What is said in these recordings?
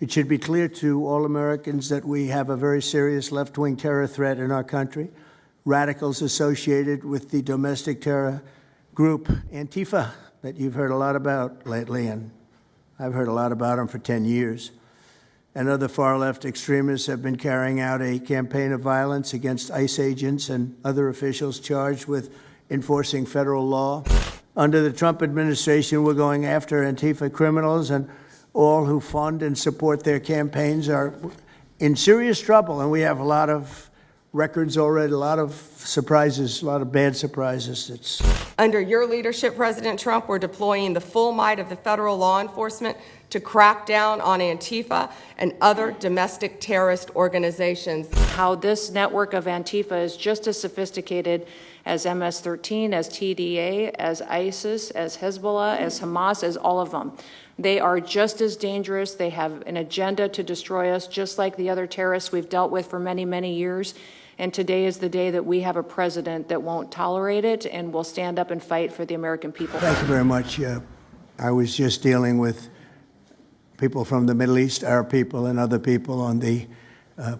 It should be clear to all Americans that we have a very serious left-wing terror threat in our country. Radicals associated with the domestic terror group Antifa that you've heard a lot about lately, and I've heard a lot about them for 10 years. And other far-left extremists have been carrying out a campaign of violence against ICE agents and other officials charged with enforcing federal law. Under the Trump administration, we're going after Antifa criminals, and all who fund and support their campaigns are in serious trouble. And we have a lot of records already, a lot of surprises, a lot of bad surprises. Under your leadership, President Trump, we're deploying the full might of the federal law enforcement to crack down on Antifa and other domestic terrorist organizations. How this network of Antifa is just as sophisticated as MS-13, as TDA, as ISIS, as Hezbollah, as Hamas, as all of them. They are just as dangerous. They have an agenda to destroy us, just like the other terrorists we've dealt with for many, many years. And today is the day that we have a president that won't tolerate it and will stand up and fight for the American people. Thank you very much. I was just dealing with people from the Middle East, Arab people and other people on the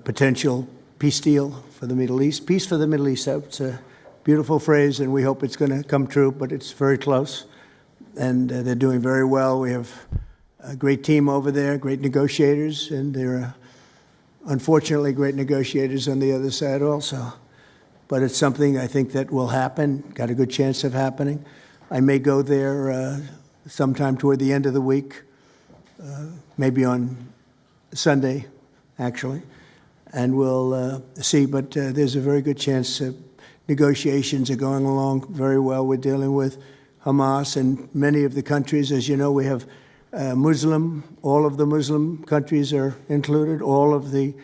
potential peace deal for the Middle East. Peace for the Middle East, that's a beautiful phrase, and we hope it's going to come true, but it's very close. And they're doing very well. We have a great team over there, great negotiators, and there are unfortunately great negotiators on the other side also. But it's something I think that will happen, got a good chance of happening. I may go there sometime toward the end of the week, maybe on Sunday, actually, and we'll see. But there's a very good chance negotiations are going along very well. We're dealing with Hamas and many of the countries. As you know, we have all of the Muslim countries are included. All of the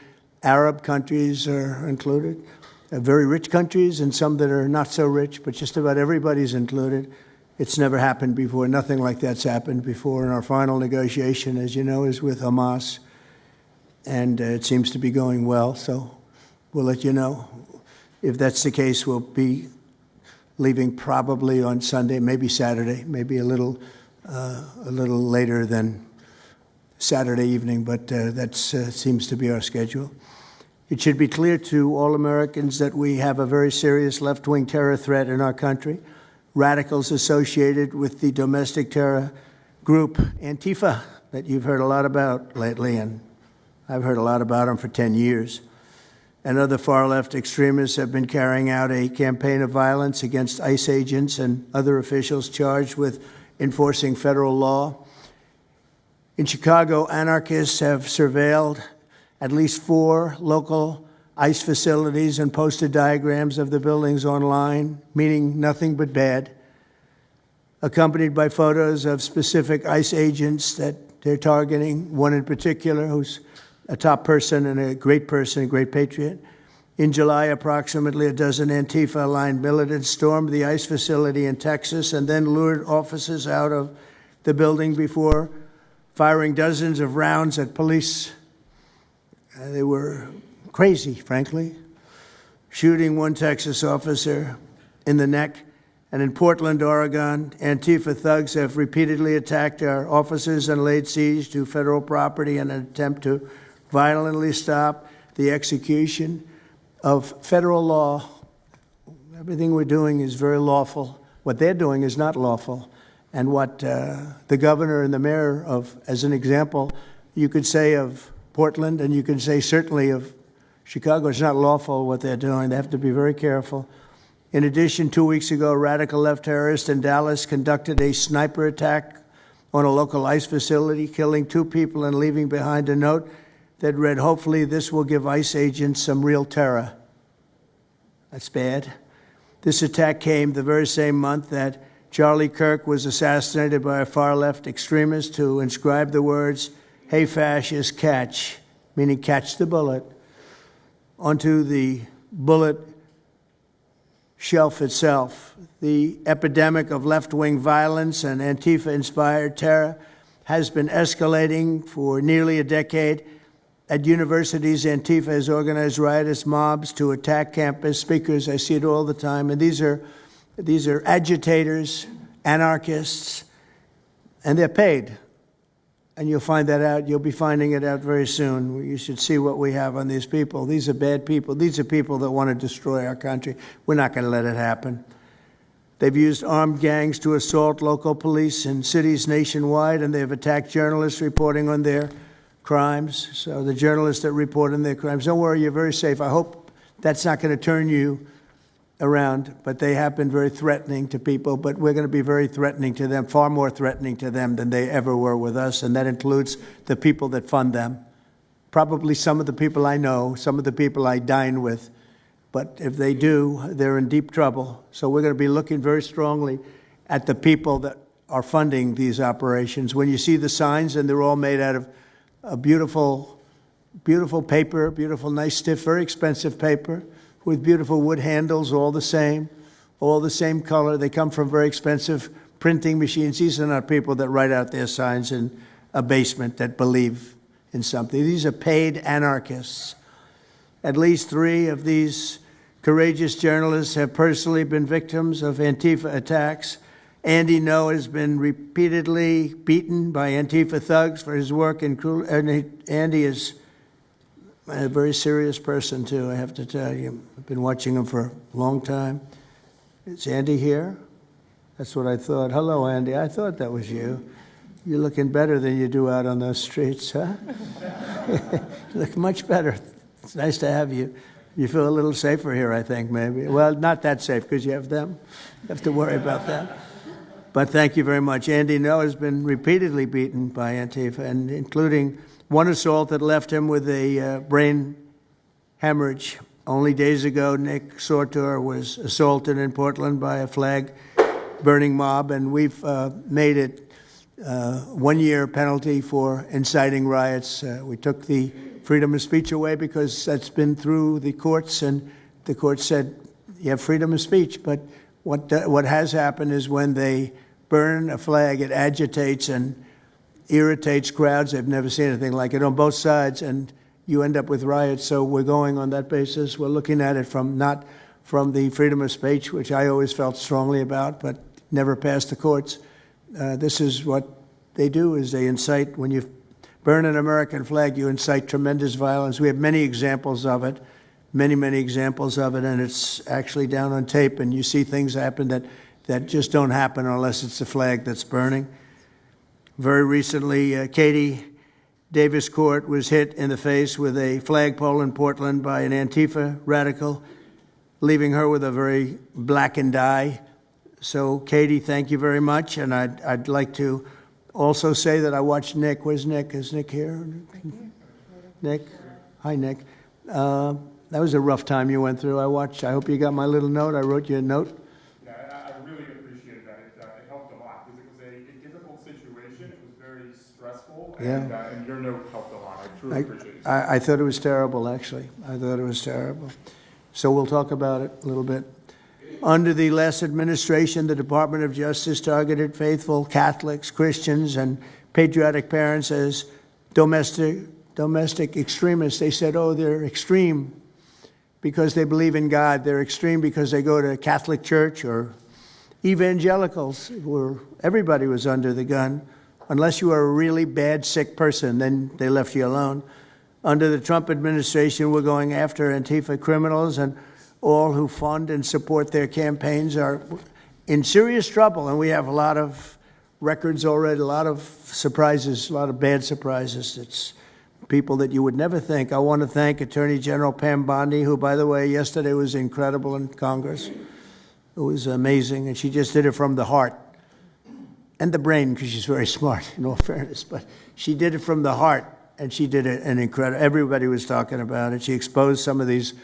Arab countries are included. Very rich countries and some that are not so rich, but just about everybody's included. It's never happened before. Nothing like that's happened before. And our final negotiation, as you know, is with Hamas. And it seems to be going well. So we'll let you know. If that's the case, we'll be leaving probably on Sunday, maybe Saturday, maybe a little later than Saturday evening, but that seems to be our schedule. It should be clear to all Americans that we have a very serious left-wing terror threat in our country. Radicals associated with the domestic terror group Antifa that you've heard a lot about lately, and I've heard a lot about them for 10 years. And other far-left extremists have been carrying out a campaign of violence against ICE agents and other officials charged with enforcing federal law. In Chicago, anarchists have surveilled at least 4 local ICE facilities and posted diagrams of the buildings online, meaning nothing but bad, accompanied by photos of specific ICE agents that they're targeting, one in particular who's a top person and a great patriot. In July, approximately a dozen Antifa-aligned militants stormed the ICE facility in Texas and then lured officers out of the building before firing dozens of rounds at police. They were crazy, frankly, shooting one Texas officer in the neck. And in Portland, Oregon, Antifa thugs have repeatedly attacked our officers and laid siege to federal property in an attempt to violently stop the execution of federal law. Everything we're doing is very lawful. What they're doing is not lawful. And what the governor and the mayor of, as an example, you could say of Portland, and you can say certainly of Chicago, it's not lawful what they're doing. They have to be very careful. In addition, 2 weeks ago, a radical left terrorist in Dallas conducted a sniper attack on a local ICE facility, killing 2 people and leaving behind a note that read, "Hopefully this will give ICE agents some real terror." That's bad. This attack came the very same month that Charlie Kirk was assassinated by a far-left extremist who inscribed the words, "Hey fascist, catch," meaning catch the bullet, onto the bullet shelf itself. The epidemic of left-wing violence and Antifa-inspired terror has been escalating for nearly a decade. At universities, Antifa has organized riotous mobs to attack campus speakers. I see it all the time. And these are agitators, anarchists, and they're paid. and you'll find that out. You'll be finding it out very soon. You should see what we have on these people. These are bad people. These are people that want to destroy our country. We're not going to let it happen. They've used armed gangs to assault local police in cities nationwide, and they've attacked journalists reporting on their crimes. So the journalists that report on their crimes, don't worry, you're very safe. I hope that's not going to turn you around, but they have been very threatening to people, but we're going to be very threatening to them, far more threatening to them than they ever were with us, and that includes the people that fund them. Probably some of the people I know, some of the people I dine with, but if they do, they're in deep trouble. So we're going to be looking very strongly at the people that are funding these operations. When you see the signs, and they're all made out of a beautiful, beautiful paper, beautiful, nice, stiff, very expensive paper, with beautiful wood handles, all the same color. They come from very expensive printing machines. These are not people that write out their signs in a basement that believe in something. These are paid anarchists. At least 3 of these courageous journalists have personally been victims of Antifa attacks. Andy Ngo has been repeatedly beaten by Antifa thugs for his work in Andy is a very serious person, too, I have to tell you. I've been watching him for a long time. Is Andy here? That's what I thought. Hello, Andy. I thought that was you. You're looking better than you do out on those streets, huh? You look much better. It's nice to have you. You feel a little safer here, I think, maybe. Well, not that safe, because you have them. You have to worry about that. But thank you very much. Andy Ngo has been repeatedly beaten by Antifa, and including one assault that left him with a brain hemorrhage. Only days ago, Nick Sortor was assaulted in Portland by a flag-burning mob, and we've made it 1-year penalty for inciting riots. We took the freedom of speech away because that's been through the courts, and the court said you have freedom of speech. But what has happened is when they burn a flag, it agitates and irritates crowds. They've never seen anything like it on both sides, and you end up with riots. So we're going on that basis. We're looking at it not from the freedom of speech, which I always felt strongly about, but never passed the courts. This is what they do, is they incite. When you burn an American flag, you incite tremendous violence. We have many examples of it, many examples of it, and it's actually down on tape, and you see things happen that just don't happen unless it's the flag that's burning. Very recently, Katie Davis Court was hit in the face with a flagpole in Portland by an Antifa radical, leaving her with a very blackened eye. So, Katie, thank you very much. And I'd like to also say that I watched Nick. Where's Nick? Is Nick here? Nick? Hi, Nick. That was a rough time you went through. I hope you got my little note. I wrote you a note. And your note helped a lot. I truly appreciate it. I thought it was terrible, actually. I thought it was terrible. So we'll talk about it a little bit. Under the last administration, the Department of Justice targeted faithful Catholics, Christians, and patriotic parents as domestic extremists. They said, oh, they're extreme because they believe in God. They're extreme because they go to Catholic church, or evangelicals, where everybody was under the gun. Unless you are a really bad, sick person, then they left you alone. Under the Trump administration, we're going after Antifa criminals, and all who fund and support their campaigns are in serious trouble. And we have a lot of records already, a lot of surprises, a lot of bad surprises. It's people that you would never think. I want to thank Attorney General Pam Bondi, who, by the way, yesterday was incredible in Congress. It was amazing, and she just did it from the heart. And the brain, because she's very smart, in all fairness. But she did it from the heart, and she did it an incredible. Everybody was talking about it. She exposed some of these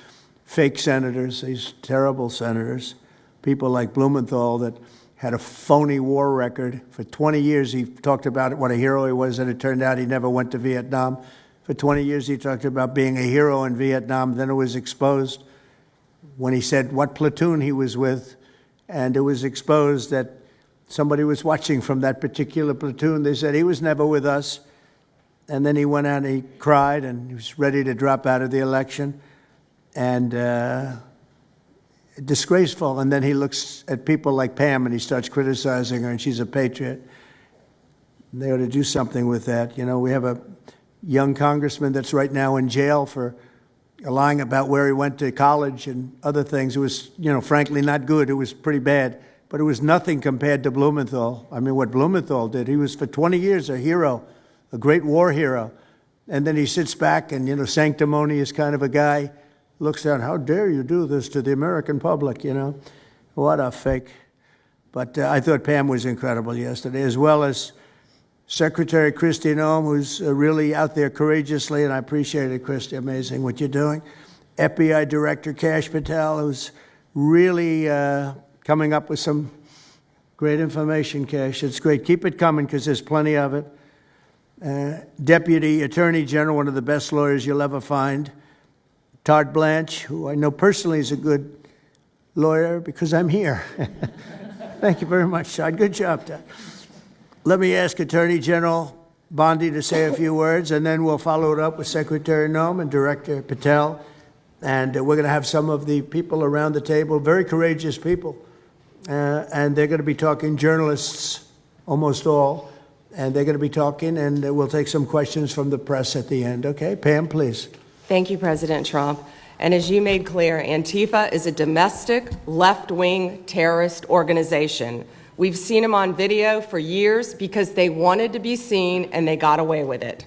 fake senators, these terrible senators, people like Blumenthal that had a phony war record. For 20 years, he talked about what a hero he was, and it turned out he never went to Vietnam. For 20 years, he talked about being a hero in Vietnam. Then it was exposed when he said what platoon he was with, and it was exposed that somebody was watching from that particular platoon. They said he was never with us. And then he went out and he cried, and he was ready to drop out of the election. And disgraceful. And then he looks at people like Pam and he starts criticizing her, and she's a patriot. They ought to do something with that. You know, we have a young congressman that's right now in jail for lying about where he went to college and other things. It was, you know, frankly not good. It was pretty bad. But it was nothing compared to Blumenthal. I mean, what Blumenthal did, he was for 20 years a hero, a great war hero. And then he sits back and, you know, sanctimonious kind of a guy, looks down, how dare you do this to the American public, you know? What a fake. But I thought Pam was incredible yesterday, as well as Secretary Kristi Noem, who's really out there courageously, and I appreciate it, Kristi, amazing what you're doing. FBI Director Kash Patel, who's really coming up with some great information, Kash. It's great. Keep it coming, because there's plenty of it. Deputy Attorney General, one of the best lawyers you'll ever find. Todd Blanche, who I know personally is a good lawyer because I'm here. Thank you very much, Todd. Good job, Todd. Let me ask Attorney General Bondi to say a few words, and then we'll follow it up with Secretary Noem and Director Patel. And we're going to have some of the people around the table, very courageous people, and they're going to be talking, journalists, almost all, and they're going to be talking, and we'll take some questions from the press at the end. Okay, Pam, please. Thank you, President Trump. And as you made clear, Antifa is a domestic left-wing terrorist organization. We've seen them on video for years because they wanted to be seen and they got away with it.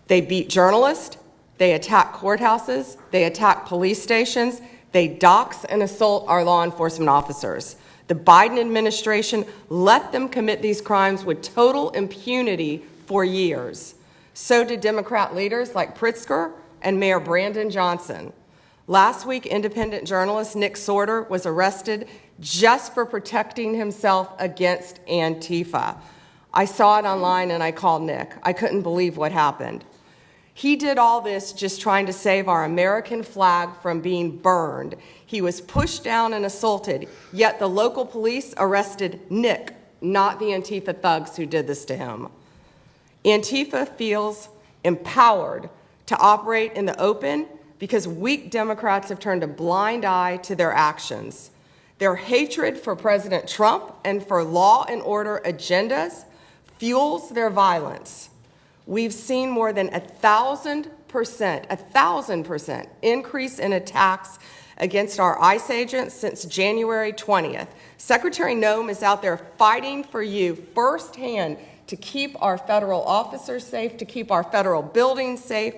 They beat journalists, they attack courthouses, they attack police stations, they dox and assault our law enforcement officers. The Biden administration let them commit these crimes with total impunity for years. So did Democrat leaders like Pritzker and Mayor Brandon Johnson. Last week, independent journalist Nick Sorter was arrested just for protecting himself against Antifa. I saw it online and I called Nick. I couldn't believe what happened. He did all this just trying to save our American flag from being burned. He was pushed down and assaulted, yet the local police arrested Nick, not the Antifa thugs who did this to him. Antifa feels empowered to operate in the open because weak Democrats have turned a blind eye to their actions. Their hatred for President Trump and for law and order agendas fuels their violence. We've seen more than 1,000% increase in attacks against our ICE agents since January 20th. Secretary Noem is out there fighting for you firsthand to keep our federal officers safe, to keep our federal buildings safe,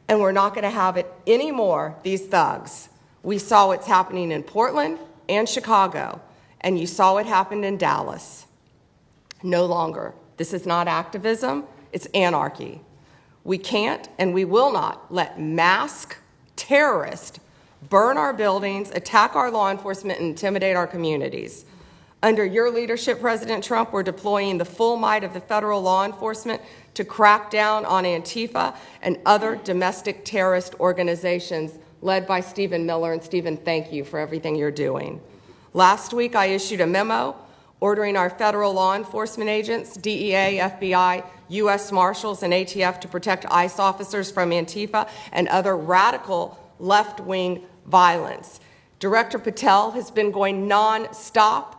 and we're not going to have it anymore, these thugs. We saw what's happening in Portland and Chicago, and you saw what happened in Dallas. No longer. This is not activism, it's anarchy. We can't and we will not let masked terrorists burn our buildings, attack our law enforcement, and intimidate our communities. Under your leadership, President Trump, we're deploying the full might of the federal law enforcement to crack down on Antifa and other domestic terrorist organizations led by Stephen Miller. And Stephen, thank you for everything you're doing. Last week, I issued a memo ordering our federal law enforcement agents, DEA, FBI, U.S. Marshals, and ATF to protect ICE officers from Antifa and other radical left-wing violence. Director Patel has been going nonstop.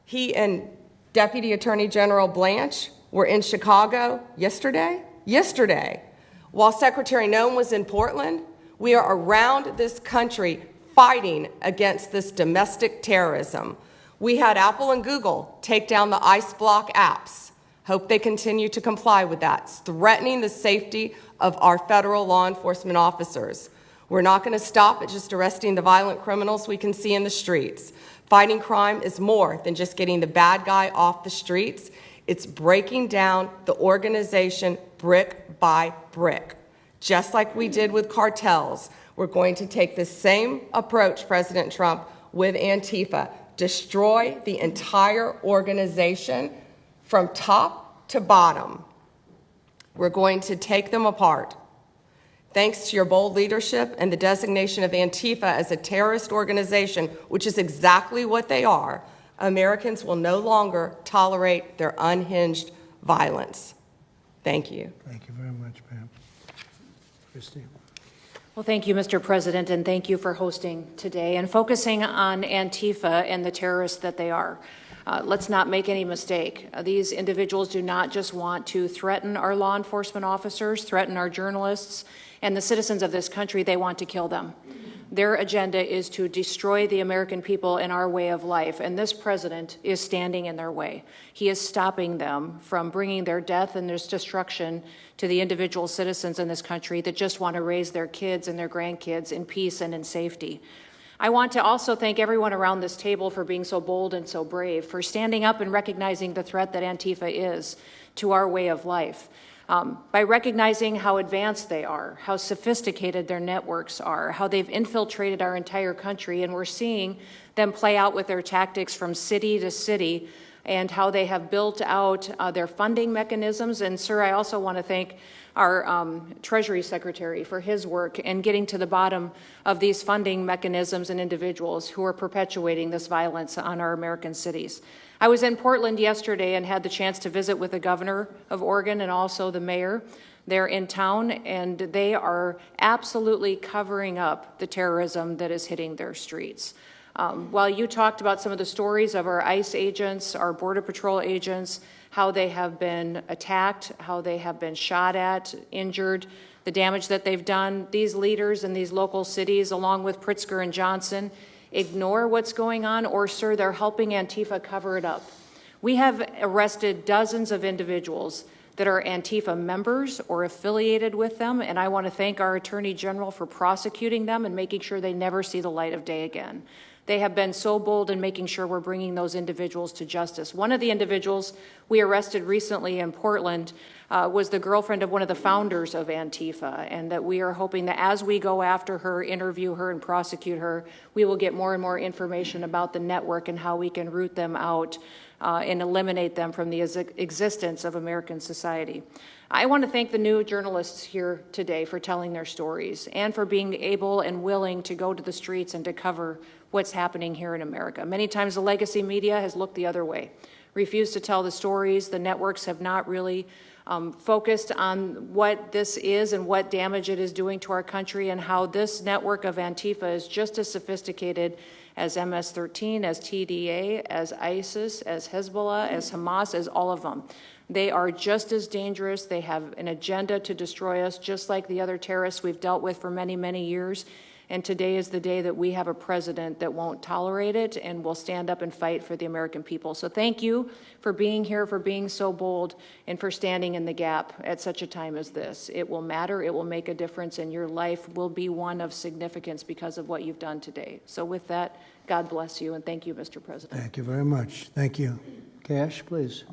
He and Deputy Attorney General Blanche were in Chicago yesterday. While Secretary Noem was in Portland, we are around this country fighting against this domestic terrorism. We had Apple and Google take down the ICE block apps. Hope they continue to comply with that. It's threatening the safety of our federal law enforcement officers. We're not going to stop at just arresting the violent criminals we can see in the streets. Fighting crime is more than just getting the bad guy off the streets. It's breaking down the organization brick by brick. Just like we did with cartels, we're going to take the same approach, President Trump, with Antifa. Destroy the entire organization from top to bottom. We're going to take them apart. Thanks to your bold leadership and the designation of Antifa as a terrorist organization, which is exactly what they are, Americans will no longer tolerate their unhinged violence. Thank you. Thank you very much, Pam. Kristi. Well, thank you, Mr. President, and thank you for hosting today and focusing on Antifa and the terrorists that they are. Let's not make any mistake. These individuals do not just want to threaten our law enforcement officers, threaten our journalists, and the citizens of this country. They want to kill them. Their agenda is to destroy the American people and our way of life, and this president is standing in their way. He is stopping them from bringing their death and their destruction to the individual citizens in this country that just want to raise their kids and their grandkids in peace and in safety. I want to also thank everyone around this table for being so bold and so brave, for standing up and recognizing the threat that Antifa is to our way of life. By recognizing how advanced they are, how sophisticated their networks are, how they've infiltrated our entire country, and we're seeing them play out with their tactics from city to city, and how they have built out their funding mechanisms. And, sir, I also want to thank our Treasury Secretary for his work in getting to the bottom of these funding mechanisms and individuals who are perpetuating this violence on our American cities. I was in Portland yesterday and had the chance to visit with the governor of Oregon and also the mayor. They're in town, and they are absolutely covering up the terrorism that is hitting their streets. While you talked about some of the stories of our ICE agents, our Border Patrol agents, how they have been attacked, how they have been shot at, injured, the damage that they've done, these leaders in these local cities, along with Pritzker and Johnson, ignore what's going on, or, sir, they're helping Antifa cover it up. We have arrested dozens of individuals that are Antifa members or affiliated with them, and I want to thank our Attorney General for prosecuting them and making sure they never see the light of day again. They have been so bold in making sure we're bringing those individuals to justice. One of the individuals we arrested recently in Portland was the girlfriend of one of the founders of Antifa, and that we are hoping that as we go after her, interview her, and prosecute her, we will get more and more information about the network and how we can root them out and eliminate them from the existence of American society. I want to thank the new journalists here today for telling their stories and for being able and willing to go to the streets and to cover what's happening here in America. Many times the legacy media has looked the other way, refused to tell the stories. The networks have not really focused on what this is and what damage it is doing to our country, and how this network of Antifa is just as sophisticated as MS-13, as TDA, as ISIS, as Hezbollah, as Hamas, as all of them. They are just as dangerous. They have an agenda to destroy us, just like the other terrorists we've dealt with for many, many years. And today is the day that we have a president that won't tolerate it and will stand up and fight for the American people. So thank you for being here, for being so bold, and for standing in the gap at such a time as this. It will matter. It will make a difference, and your life will be one of significance because of what you've done today. So with that, God bless you, and thank you, Mr. President. Thank you very much. Thank you. Kash, please.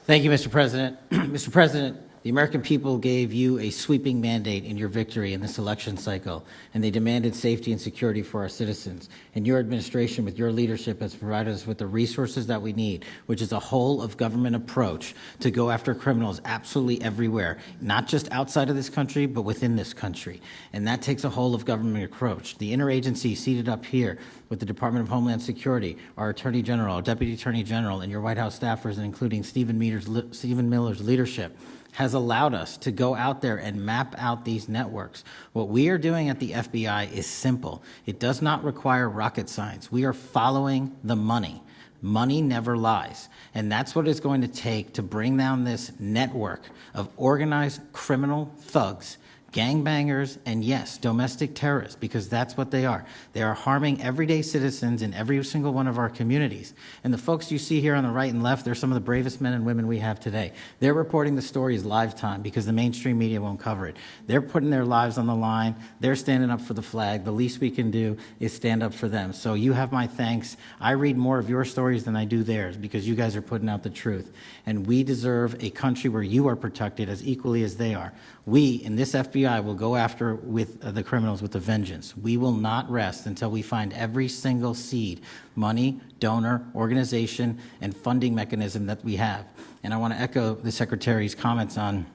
Thank you, Mr. President. Mr. President, the American people gave you a sweeping mandate in your victory in this election cycle, and they demanded safety and security for our citizens. And your administration, with your leadership, has provided us with the resources that we need, which is a whole-of-government approach to go after criminals absolutely everywhere, not just outside of this country, but within this country. And that takes a whole-of-government approach. The interagency seated up here with the Department of Homeland Security, our Attorney General, our Deputy Attorney General, and your White House staffers, including Stephen Miller's leadership, has allowed us to go out there and map out these networks. What we are doing at the FBI is simple. It does not require rocket science. We are following the money. Money never lies. And that's what it's going to take to bring down this network of organized criminal thugs, gangbangers, and yes, domestic terrorists, because that's what they are. They are harming everyday citizens in every single one of our communities. And the folks you see here on the right and left, they're some of the bravest men and women we have today. They're reporting the stories live time because the mainstream media won't cover it. They're putting their lives on the line. They're standing up for the flag. The least we can do is stand up for them. So you have my thanks. I read more of your stories than I do theirs because you guys are putting out the truth. And we deserve a country where you are protected as equally as they are. We, in this FBI, will go after with the criminals with a vengeance. We will not rest until we find every single seed, money, donor, organization, and funding mechanism that we have. And I want to echo the Secretary's comments on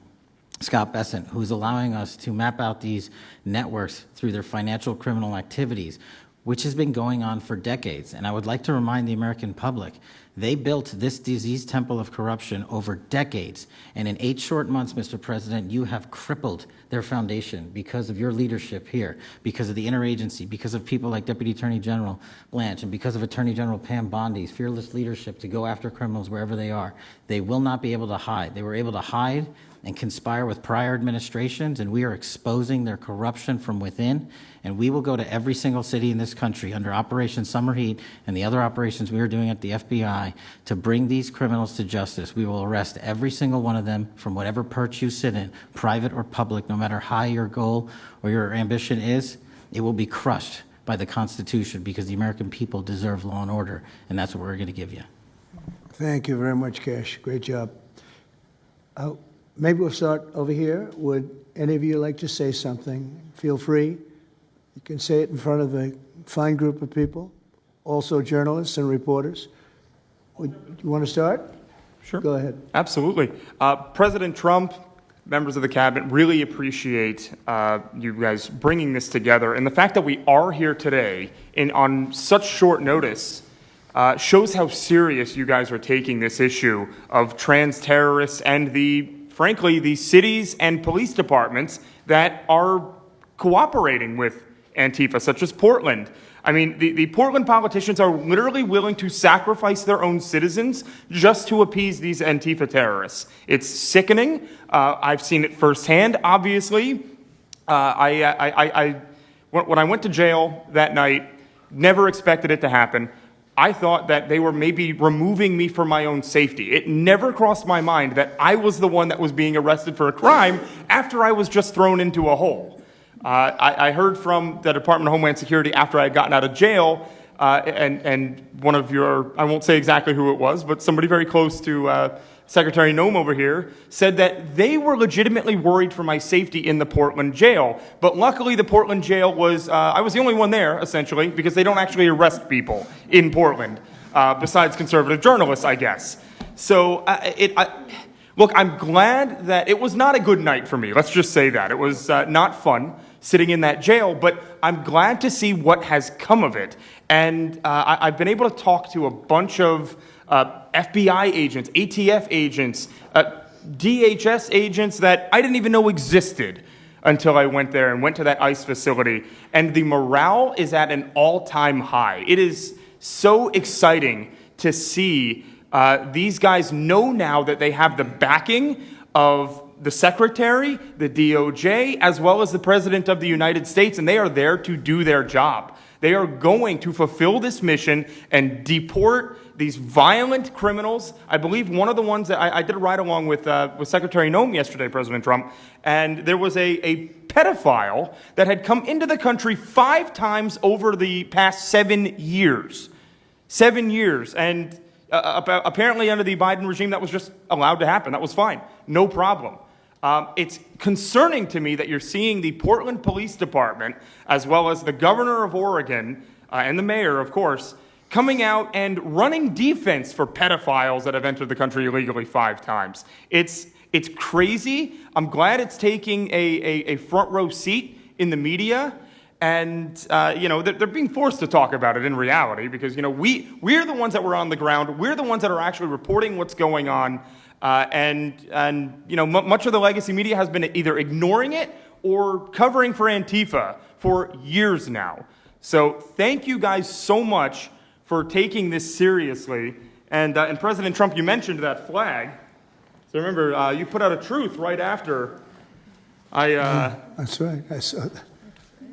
Scott Bessent, who's allowing us to map out these networks through their financial criminal activities, which has been going on for decades. And I would like to remind the American public They built this diseased temple of corruption over decades. And in 8 short months, Mr. President, you have crippled their foundation because of your leadership here, because of the interagency, because of people like Deputy Attorney General Blanche, and because of Attorney General Pam Bondi's fearless leadership to go after criminals wherever they are. They will not be able to hide. They were able to hide and conspire with prior administrations, and we are exposing their corruption from within. And we will go to every single city in this country under Operation Summer Heat and the other operations we are doing at the FBI to bring these criminals to justice. We will arrest every single one of them from whatever perch you sit in, private or public, no matter how your goal or your ambition is. It will be crushed by the Constitution because the American people deserve law and order, and that's what we're going to give you. Thank you very much, Kash. Great job. Maybe we'll start over here. Would any of you like to say something? Feel free. You can say it in front of a fine group of people, also journalists and reporters. You want to start? Sure. Go ahead. Absolutely. President Trump, members of the cabinet, really appreciate you guys bringing this together. And the fact that we are here today on such short notice shows how serious you guys are taking this issue of trans terrorists and frankly, the cities and police departments that are cooperating with Antifa, such as Portland. I mean, the Portland politicians are literally willing to sacrifice their own citizens just to appease these Antifa terrorists. It's sickening. I've seen it firsthand, obviously. When I went to jail that night, never expected it to happen. I thought that they were maybe removing me for my own safety. It never crossed my mind that I was the one that was being arrested for a crime after I was just thrown into a hole. I heard from the Department of Homeland Security after I had gotten out of jail, and one of your, I won't say exactly who it was, but somebody very close to Secretary Noem over here, said that they were legitimately worried for my safety in the Portland jail. But luckily the Portland jail was, I was the only one there, essentially, because they don't actually arrest people in Portland, besides conservative journalists, I guess. So look, I'm glad that it was not a good night for me. Let's just say that. It was not fun sitting in that jail, but I'm glad to see what has come of it. And I've been able to talk to a bunch of FBI agents, ATF agents, DHS agents that I didn't even know existed until I went there and went to that ICE facility. And the morale is at an all-time high. It is so exciting to see these guys know now that they have the backing of the Secretary, the DOJ, as well as the President of the United States, and they are there to do their job. They are going to fulfill this mission and deport these violent criminals. I believe one of the ones that I did a ride-along with Secretary Noem yesterday, President Trump, and there was a pedophile that had come into the country 5 times over the past 7 years. 7 years, and apparently under the Biden regime that was just allowed to happen. That was fine. No problem. It's concerning to me that you're seeing the Portland Police Department, as well as the governor of Oregon, and the mayor, of course, coming out and running defense for pedophiles that have entered the country illegally 5 times. It's crazy. I'm glad it's taking a front row seat in the media. And, they're being forced to talk about it in reality because, we're the ones that were on the ground. We're the ones that are actually reporting what's going on. Much of the legacy media has been either ignoring it or covering for Antifa for years now. So thank you guys so much for taking this seriously. And President Trump, you mentioned that flag. So remember, you put out a truth right after That's right. I saw that.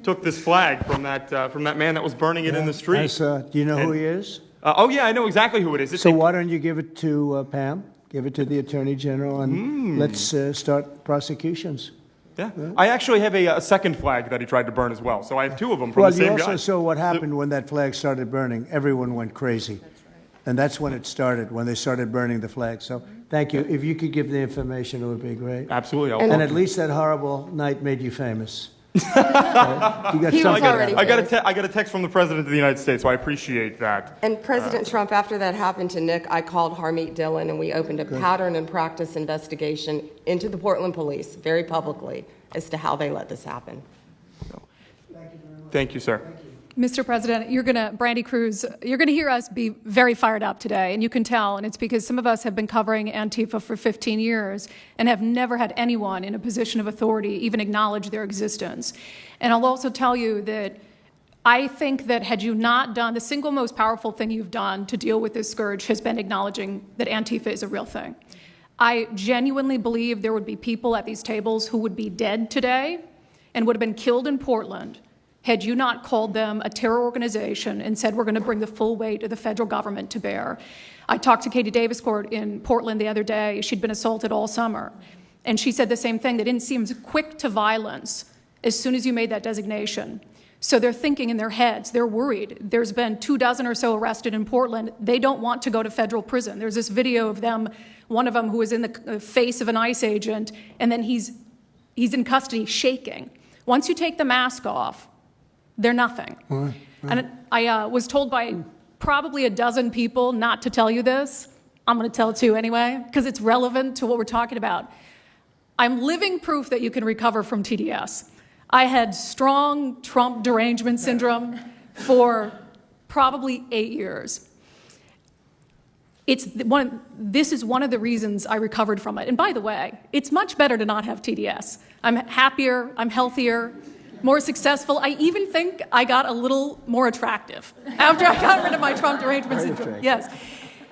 Took this flag from that man that was burning it in the street. I saw it. Do you know who he is? Oh, yeah, I know exactly who it is. So why don't you give it to Pam? Give it to the Attorney General, and let's start prosecutions. Yeah. I actually have a second flag that he tried to burn as well. So I have 2 of them from the same guy. Well, you also saw what happened when that flag started burning. Everyone went crazy. That's right. And that's when it started, when they started burning the flag. So thank you. If you could give the information, it would be great. Absolutely. And at least that horrible night made you famous. You got He was already I got a text from the President of the United States, so I appreciate that. And President Trump, after that happened to Nick, I called Harmeet Dillon, and we opened a pattern and practice investigation into the Portland police very publicly as to how they let this happen. Thank you, sir. Mr. President, Brandy Cruz, you're going to hear us be very fired up today, and you can tell, and it's because some of us have been covering Antifa for 15 years and have never had anyone in a position of authority even acknowledge their existence. And I'll also tell you that I think that had you not done, the single most powerful thing you've done to deal with this scourge has been acknowledging that Antifa is a real thing. I genuinely believe there would be people at these tables who would be dead today and would have been killed in Portland had you not called them a terror organization and said we're going to bring the full weight of the federal government to bear. I talked to Katie Daviscourt in Portland the other day. She'd been assaulted all summer. And she said the same thing, that it seems quick to violence as soon as you made that designation. So they're thinking in their heads, they're worried. There's been 24 or so arrested in Portland. They don't want to go to federal prison. There's this video of them, one of them who was in the face of an ICE agent, and then he's in custody shaking. Once you take the mask off, they're nothing. Right. And I was told by probably a dozen people not to tell you this. I'm going to tell it to you anyway, because it's relevant to what we're talking about. I'm living proof that you can recover from TDS. I had strong Trump derangement syndrome for probably 8 years. This is one of the reasons I recovered from it. And by the way, it's much better to not have TDS. I'm happier, I'm healthier, more successful. I even think I got a little more attractive after I got rid of my Trump derangement syndrome. Yes.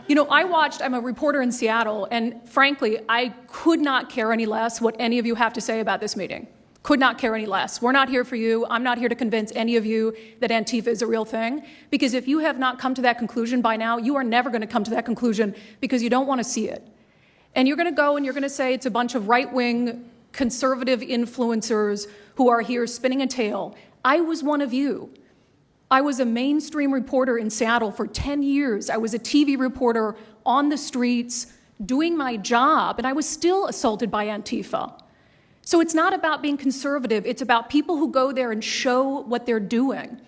You know, I'm a reporter in Seattle, and frankly, I could not care any less what any of you have to say about this meeting. Could not care any less. We're not here for you. I'm not here to convince any of you that Antifa is a real thing, because if you have not come to that conclusion by now, you are never going to come to that conclusion because you don't want to see it. And you're going to go and you're going to say it's a bunch of right-wing conservative influencers who are here spinning a tale. I was one of you. I was a mainstream reporter in Seattle for 10 years. I was a TV reporter on the streets doing my job, and I was still assaulted by Antifa. So it's not about being conservative. It's about people who go there and show what they're doing.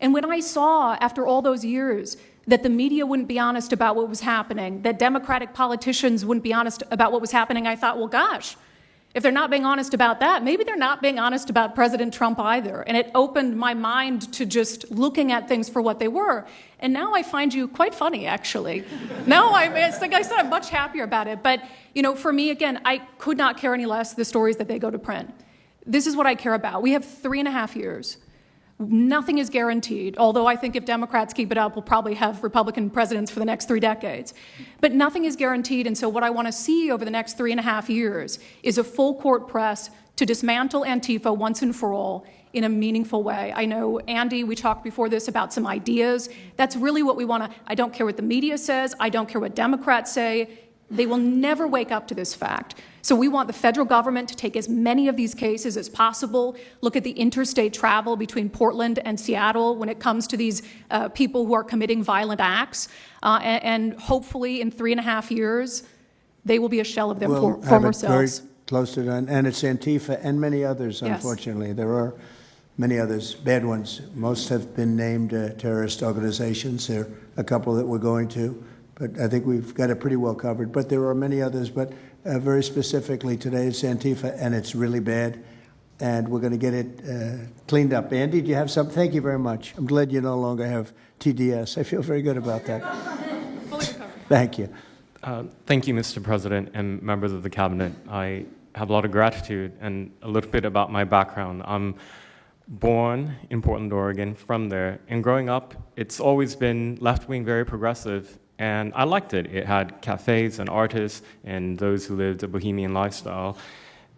And when I saw, after all those years, that the media wouldn't be honest about what was happening, that Democratic politicians wouldn't be honest about what was happening, I thought, well, gosh, if they're not being honest about that, maybe they're not being honest about President Trump either. And it opened my mind to just looking at things for what they were. And now I find you quite funny, actually. Now, it's like I said, I'm much happier about it. But, you know, for me, again, I could not care any less the stories that they go to print. This is what I care about. We have 3.5 years. Nothing is guaranteed, although I think if Democrats keep it up, we'll probably have Republican presidents for the next 3 decades. But nothing is guaranteed, and so what I want to see over the next 3.5 years is a full court press to dismantle Antifa once and for all in a meaningful way. I know, Andy, we talked before this about some ideas. That's really what we want to. I don't care what the media says. I don't care what Democrats say. They will never wake up to this fact. So we want the federal government to take as many of these cases as possible, look at the interstate travel between Portland and Seattle when it comes to these people who are committing violent acts, and hopefully in 3.5 years, they will be a shell of their former selves. Very close to that, and it's Antifa and many others, Yes. unfortunately. There are many others, bad ones. Most have been named terrorist organizations. There are a couple that we're going to. But I think we've got it pretty well covered. But there are many others. But very specifically today, it's Antifa, and it's really bad. And we're going to get it cleaned up. Andy, do you have something? Thank you very much. I'm glad you no longer have TDS. I feel very good about that. Fully recovered. Thank you. Thank you, Mr. President and members of the Cabinet. I have a lot of gratitude, and a little bit about my background. I'm born in Portland, Oregon, from there. And growing up, it's always been left-wing, very progressive. And I liked it. It had cafes and artists and those who lived a bohemian lifestyle.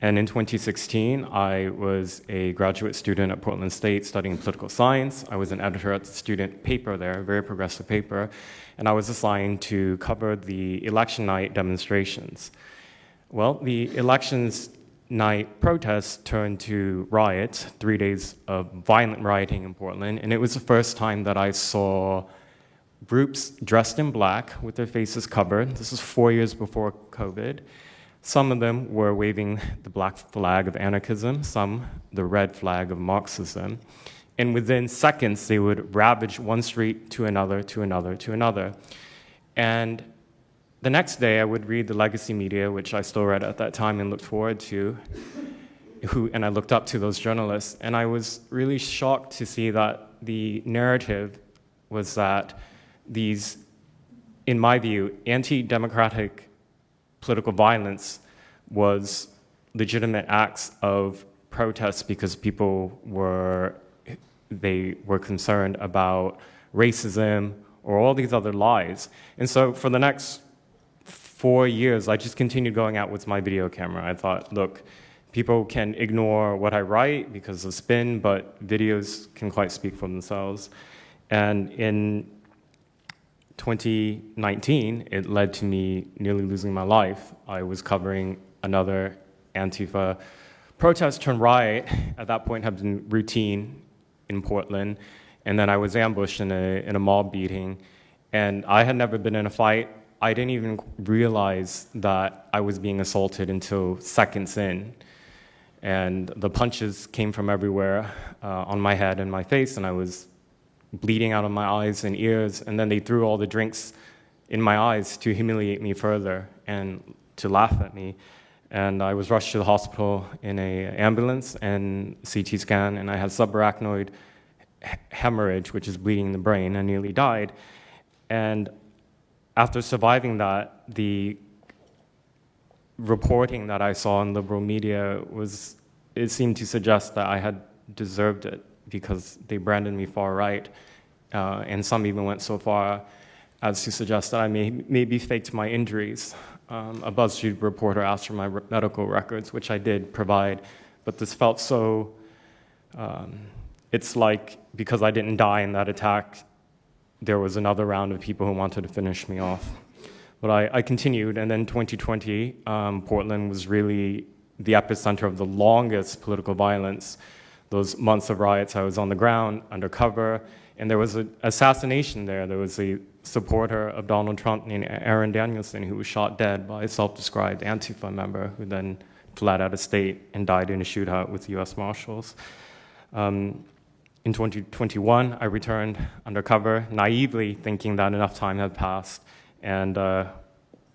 And in 2016, I was a graduate student at Portland State studying political science. I was an editor at the student paper there, a very progressive paper. And I was assigned to cover the election night demonstrations. Well, the elections night protests turned to riots, 3 days of violent rioting in Portland. And it was the first time that I saw groups dressed in black with their faces covered. This is 4 years before COVID. Some of them were waving the black flag of anarchism, some the red flag of Marxism. And within seconds, they would ravage one street to another, to another, to another. And the next day, I would read the legacy media, which I still read at that time and looked forward to, and I looked up to those journalists. And I was really shocked to see that the narrative was that these, in my view, anti-democratic political violence was legitimate acts of protest because people were concerned about racism or all these other lies. And so for the next 4 years, I just continued going out with my video camera. I thought, look, people can ignore what I write because of spin, but videos can quite speak for themselves. And in 2019, it led to me nearly losing my life. I was covering another Antifa protest turned riot. At that point, had been routine in Portland, and then I was ambushed in a mob beating. And I had never been in a fight. I didn't even realize that I was being assaulted until seconds in. And the punches came from everywhere on my head and my face, and I was bleeding out of my eyes and ears. And then they threw all the drinks in my eyes to humiliate me further and to laugh at me. And I was rushed to the hospital in an ambulance and CT scan, and I had subarachnoid hemorrhage, which is bleeding in the brain. I nearly died. And after surviving that, the reporting that I saw in liberal media it seemed to suggest that I had deserved it because they branded me far right. And some even went so far as to suggest that I maybe faked my injuries. A BuzzFeed reporter asked for my medical records, which I did provide, but this felt so, it's like because I didn't die in that attack, there was another round of people who wanted to finish me off. But I continued, and then 2020, Portland was really the epicenter of the longest political violence. Those months of riots, I was on the ground, undercover, and there was an assassination there. There was a supporter of Donald Trump named Aaron Danielson who was shot dead by a self-described Antifa member who then fled out of state and died in a shootout with U.S. Marshals. In 2021, I returned undercover, naively thinking that enough time had passed, and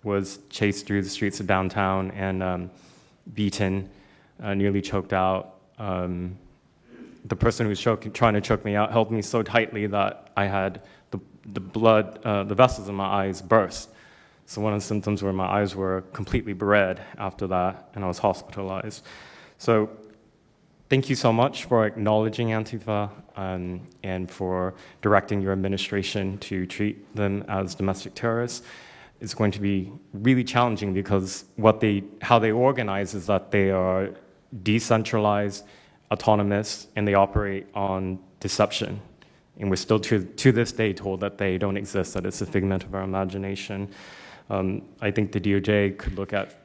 was chased through the streets of downtown and beaten, nearly choked out. The person who was trying to choke me out held me so tightly that I had the blood, the vessels in my eyes burst. So one of the symptoms were my eyes were completely red after that, and I was hospitalized. So thank you so much for acknowledging Antifa and for directing your administration to treat them as domestic terrorists. It's going to be really challenging because how they organize is that they are decentralized, autonomous, and they operate on deception. And we're still to this day told that they don't exist, that it's a figment of our imagination. I think the DOJ could look at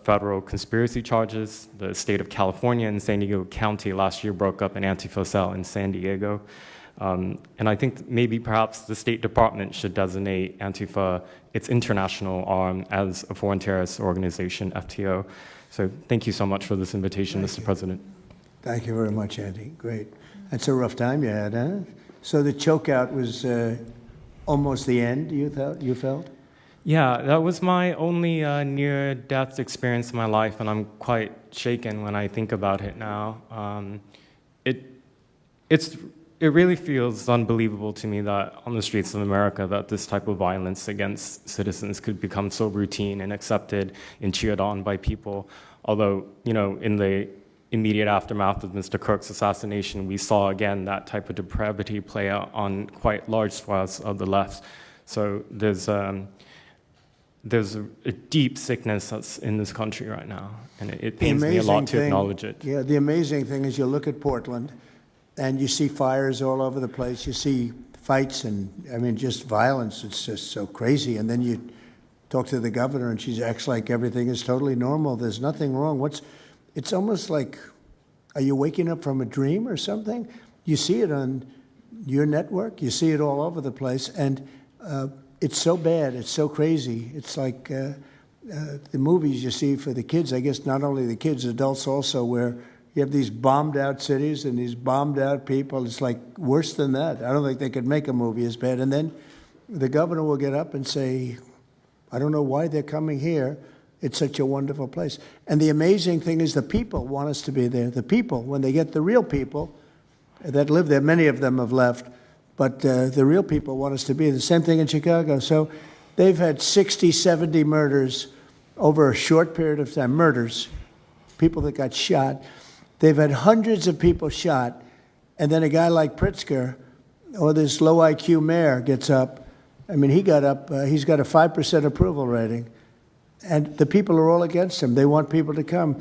federal conspiracy charges. The state of California and San Diego County last year broke up an Antifa cell in San Diego. And I think maybe perhaps the State Department should designate Antifa, its international arm, as a foreign terrorist organization, FTO. So thank you so much for this invitation, Mr. President. Thank you very much, Andy. Great. That's a rough time you had, huh? So the chokeout was almost the end, you felt? Yeah, that was my only near-death experience in my life, and I'm quite shaken when I think about it now. It really feels unbelievable to me that on the streets of America that this type of violence against citizens could become so routine and accepted and cheered on by people. Although, in the immediate aftermath of Mr. Kirk's assassination, we saw again that type of depravity play out on quite large swaths of the left. So there's a deep sickness that's in this country right now, and it pains me a lot to acknowledge it. Yeah, the amazing thing is you look at Portland, and you see fires all over the place. You see fights and, just violence. It's just so crazy. And then you talk to the governor, and she acts like everything is totally normal. There's nothing wrong. It's almost like, are you waking up from a dream or something? You see it on your network. You see it all over the place. And it's so bad. It's so crazy. It's like the movies you see for the kids, I guess not only the kids, adults also, where you have these bombed out cities and these bombed out people. It's like worse than that. I don't think they could make a movie as bad. And then the governor will get up and say, I don't know why they're coming here. It's such a wonderful place. And the amazing thing is the people want us to be there. The people, when they get the real people, that live there. Many of them have left, but the real people want us to be. The same thing in Chicago. So they've had 60, 70 murders over a short period of time. Murders, people that got shot. They've had hundreds of people shot, and then a guy like Pritzker, or this low IQ mayor, gets up. I mean, he got up, he's got a 5% approval rating, and the people are all against him. They want people to come.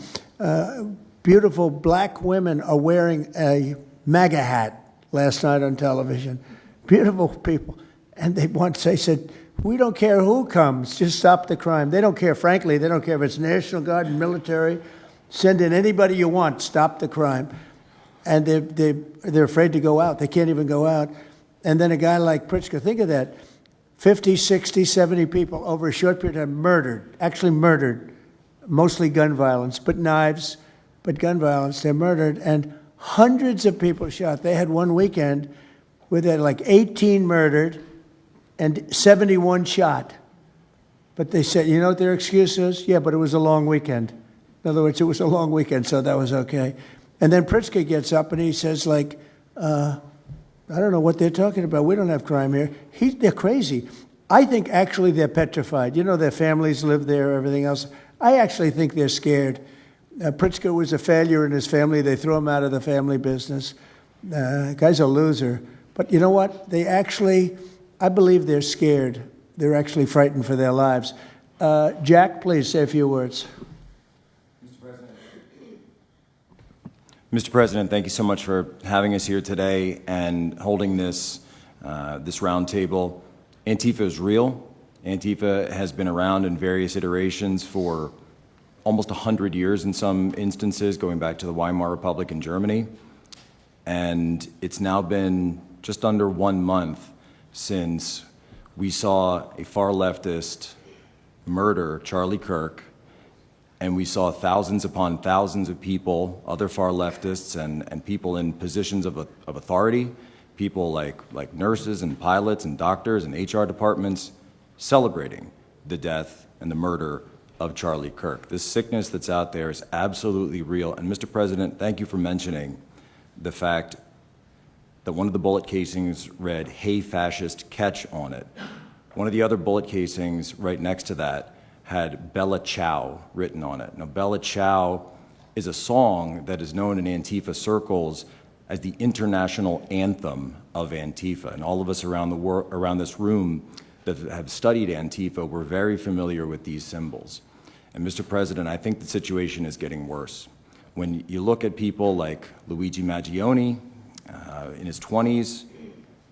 Beautiful black women are wearing a MAGA hat last night on television. Beautiful people. And they said, we don't care who comes, just stop the crime. They don't care, frankly, they don't care if it's National Guard and military. Send in anybody you want, stop the crime. And they're afraid to go out. They can't even go out. And then a guy like Pritzker, think of that, 50, 60, 70 people over a short period of time murdered, actually murdered, mostly gun violence, but knives, but gun violence, they're murdered, and hundreds of people shot. They had one weekend where they had like 18 murdered and 71 shot. But they said, you know what their excuse is? Yeah, but it was a long weekend. In other words, it was a long weekend, so that was okay. And then Pritzker gets up and he says, like, I don't know what they're talking about. We don't have crime here. They're crazy. I think actually they're petrified. You know, their families live there, everything else. I actually think they're scared. Pritzker was a failure in his family. They threw him out of the family business. Guy's a loser. But you know what? I believe they're scared. They're actually frightened for their lives. Jack, please say a few words. Mr. President, thank you so much for having us here today and holding this roundtable. Antifa is real. Antifa has been around in various iterations for almost 100 years in some instances, going back to the Weimar Republic in Germany. And it's now been just under 1 month since we saw a far leftist murder Charlie Kirk, and we saw thousands upon thousands of people, other far leftists and people in positions of authority, people like nurses and pilots and doctors and HR departments, celebrating the death and the murder of Charlie Kirk. This sickness that's out there is absolutely real. And Mr. President, thank you for mentioning the fact that one of the bullet casings read, "Hey fascist, catch" on it. One of the other bullet casings right next to that had Bella Ciao written on it. Now, Bella Ciao is a song that is known in Antifa circles as the international anthem of Antifa. And all of us around this room that have studied Antifa, we're very familiar with these symbols. And Mr. President, I think the situation is getting worse. When you look at people like Luigi Maggioni in his 20s,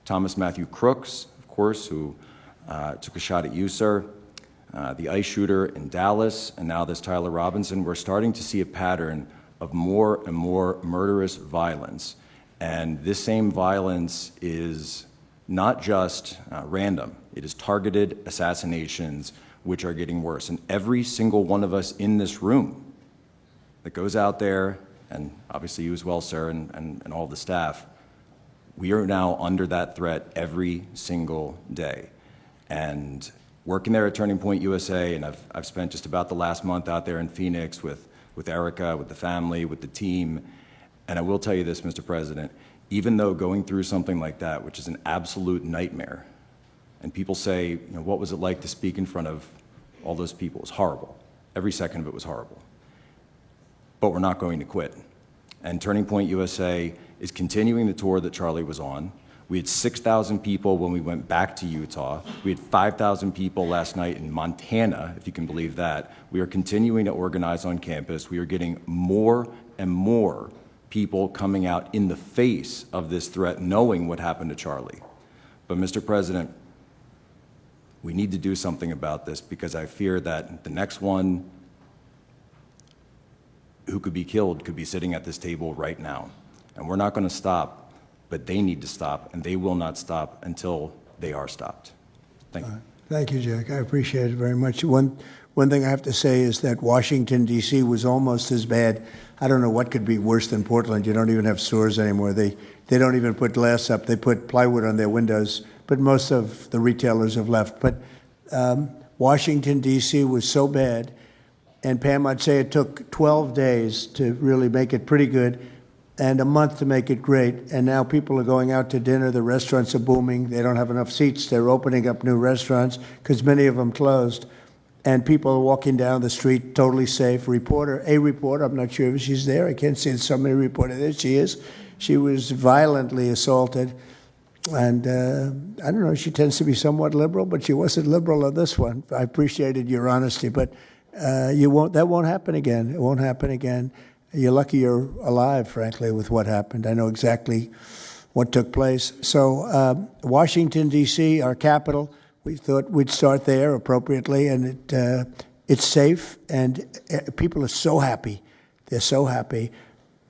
Thomas Matthew Crooks, of course, who took a shot at you, sir, the ICE shooter in Dallas, and now this Tyler Robinson, we're starting to see a pattern of more and more murderous violence. And this same violence is not just random. It is targeted assassinations, which are getting worse. And every single one of us in this room that goes out there, and obviously you as well, sir, and all the staff, we are now under that threat every single day. And working there at Turning Point USA, and I've spent just about the last month out there in Phoenix with Erica, with the family, with the team. And I will tell you this, Mr. President, even though going through something like that, which is an absolute nightmare, and people say, you know, what was it like to speak in front of all those people? It was horrible. Every second of it was horrible. But we're not going to quit. And Turning Point USA is continuing the tour that Charlie was on. We had 6,000 people when we went back to Utah. We had 5,000 people last night in Montana, if you can believe that. We are continuing to organize on campus. We are getting more and more people coming out in the face of this threat, knowing what happened to Charlie. But Mr. President, we need to do something about this, because I fear that the next one who could be killed could be sitting at this table right now. And we're not going to stop, but they need to stop, and they will not stop until they are stopped. Thank you. Thank you, Jack. I appreciate it very much. One thing I have to say is that Washington, D.C. was almost as bad. I don't know what could be worse than Portland. You don't even have stores anymore. They don't even put glass up. They put plywood on their windows, but most of the retailers have left. But Washington, D.C. was so bad, and Pam, I'd say it took 12 days to really make it pretty good. and a month to make it great. And now people are going out to dinner. The restaurants are booming. They don't have enough seats. They're opening up new restaurants because many of them closed. And people are walking down the street totally safe. A reporter, I'm not sure if she's there. I can't see so many reporters there. She is. She was violently assaulted. And I don't know, she tends to be somewhat liberal, but she wasn't liberal on this one. I appreciated your honesty, but that won't happen again. It won't happen again. You're lucky you're alive, frankly, with what happened. I know exactly what took place. So Washington, D.C., our capital, we thought we'd start there appropriately, and it's safe, and people are so happy. They're so happy.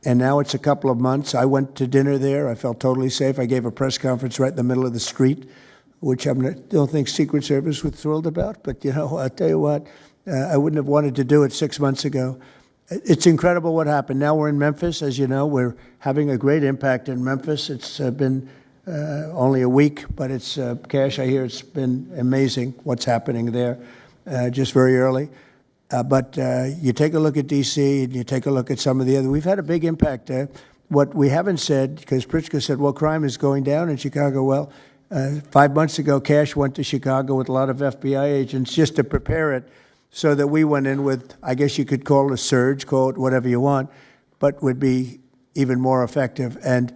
And now it's a couple of months. I went to dinner there. I felt totally safe. I gave a press conference right in the middle of the street, which I don't think Secret Service was thrilled about. But, I'll tell you what, I wouldn't have wanted to do it 6 months ago. It's incredible what happened. Now we're in Memphis. As you know, we're having a great impact in Memphis. It's been only a week, but it's, Kash, I hear it's been amazing what's happening there just very early. But you take a look at D.C. and you take a look at some of the other. We've had a big impact. What we haven't said, because Pritzker said, well, crime is going down in Chicago. Well, 5 months ago, Kash went to Chicago with a lot of FBI agents just to prepare it so that we went in with, I guess you could call it a surge, call it whatever you want, but would be even more effective. And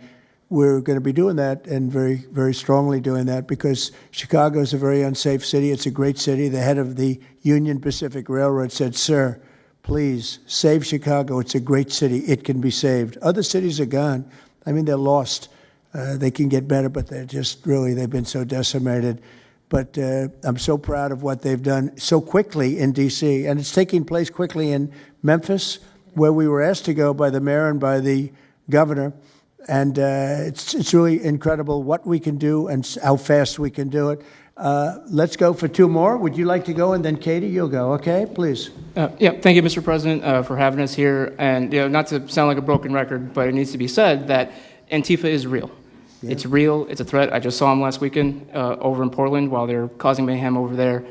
we're going to be doing that, and very, very strongly doing that, because Chicago is a very unsafe city. It's a great city. The head of the Union Pacific Railroad said, sir, please save Chicago. It's a great city. It can be saved. Other cities are gone. I mean, they're lost. They can get better, but they're just really, they've been so decimated. But I'm so proud of what they've done so quickly in D.C., and it's taking place quickly in Memphis, where we were asked to go by the mayor and by the governor. And it's really incredible what we can do and how fast we can do it. Let's go for two more. Would you like to go? And then Katie, you'll go. Okay, please. Thank you, Mr. President, for having us here. And not to sound like a broken record, but it needs to be said that Antifa is real. Yeah. It's real. It's a threat. I just saw them last weekend over in Portland while they're causing mayhem over there.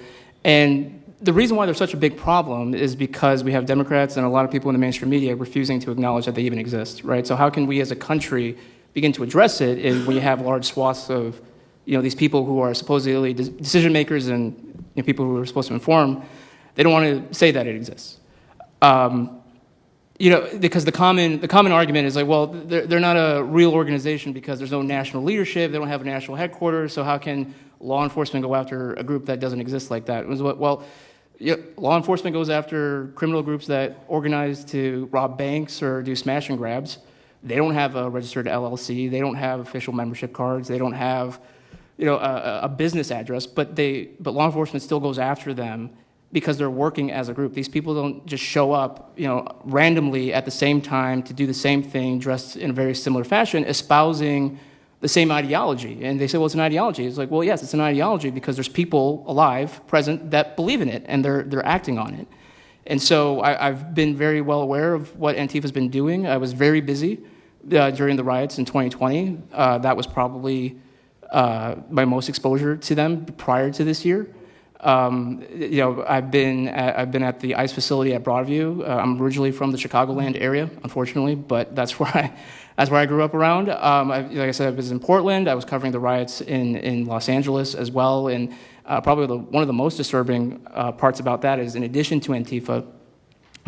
And the reason why they're such a big problem is because we have Democrats and a lot of people in the mainstream media refusing to acknowledge that they even exist, right? So how can we as a country begin to address it when you have large swaths of, these people who are supposedly decision makers and people who are supposed to inform, they don't want to say that it exists. Because the common argument is like, well, they're not a real organization because there's no national leadership, they don't have a national headquarters, so how can law enforcement go after a group that doesn't exist like that? Well, law enforcement goes after criminal groups that organize to rob banks or do smash and grabs. They don't have a registered LLC. They don't have official membership cards. They don't have, a business address. But law enforcement still goes after them because they're working as a group. These people don't just show up, randomly at the same time to do the same thing, dressed in a very similar fashion, espousing the same ideology. And they say, well, it's an ideology. It's like, well, yes, it's an ideology because there's people alive, present, that believe in it, and they're acting on it. And so I've been very well aware of what Antifa's been doing. I was very busy during the riots in 2020. That was probably my most exposure to them prior to this year. I've been at the ICE facility at Broadview. I'm originally from the Chicagoland area, unfortunately, but that's where I grew up around. Like I said, I was in Portland. I was covering the riots in Los Angeles as well. And probably one of the most disturbing parts about that is, in addition to Antifa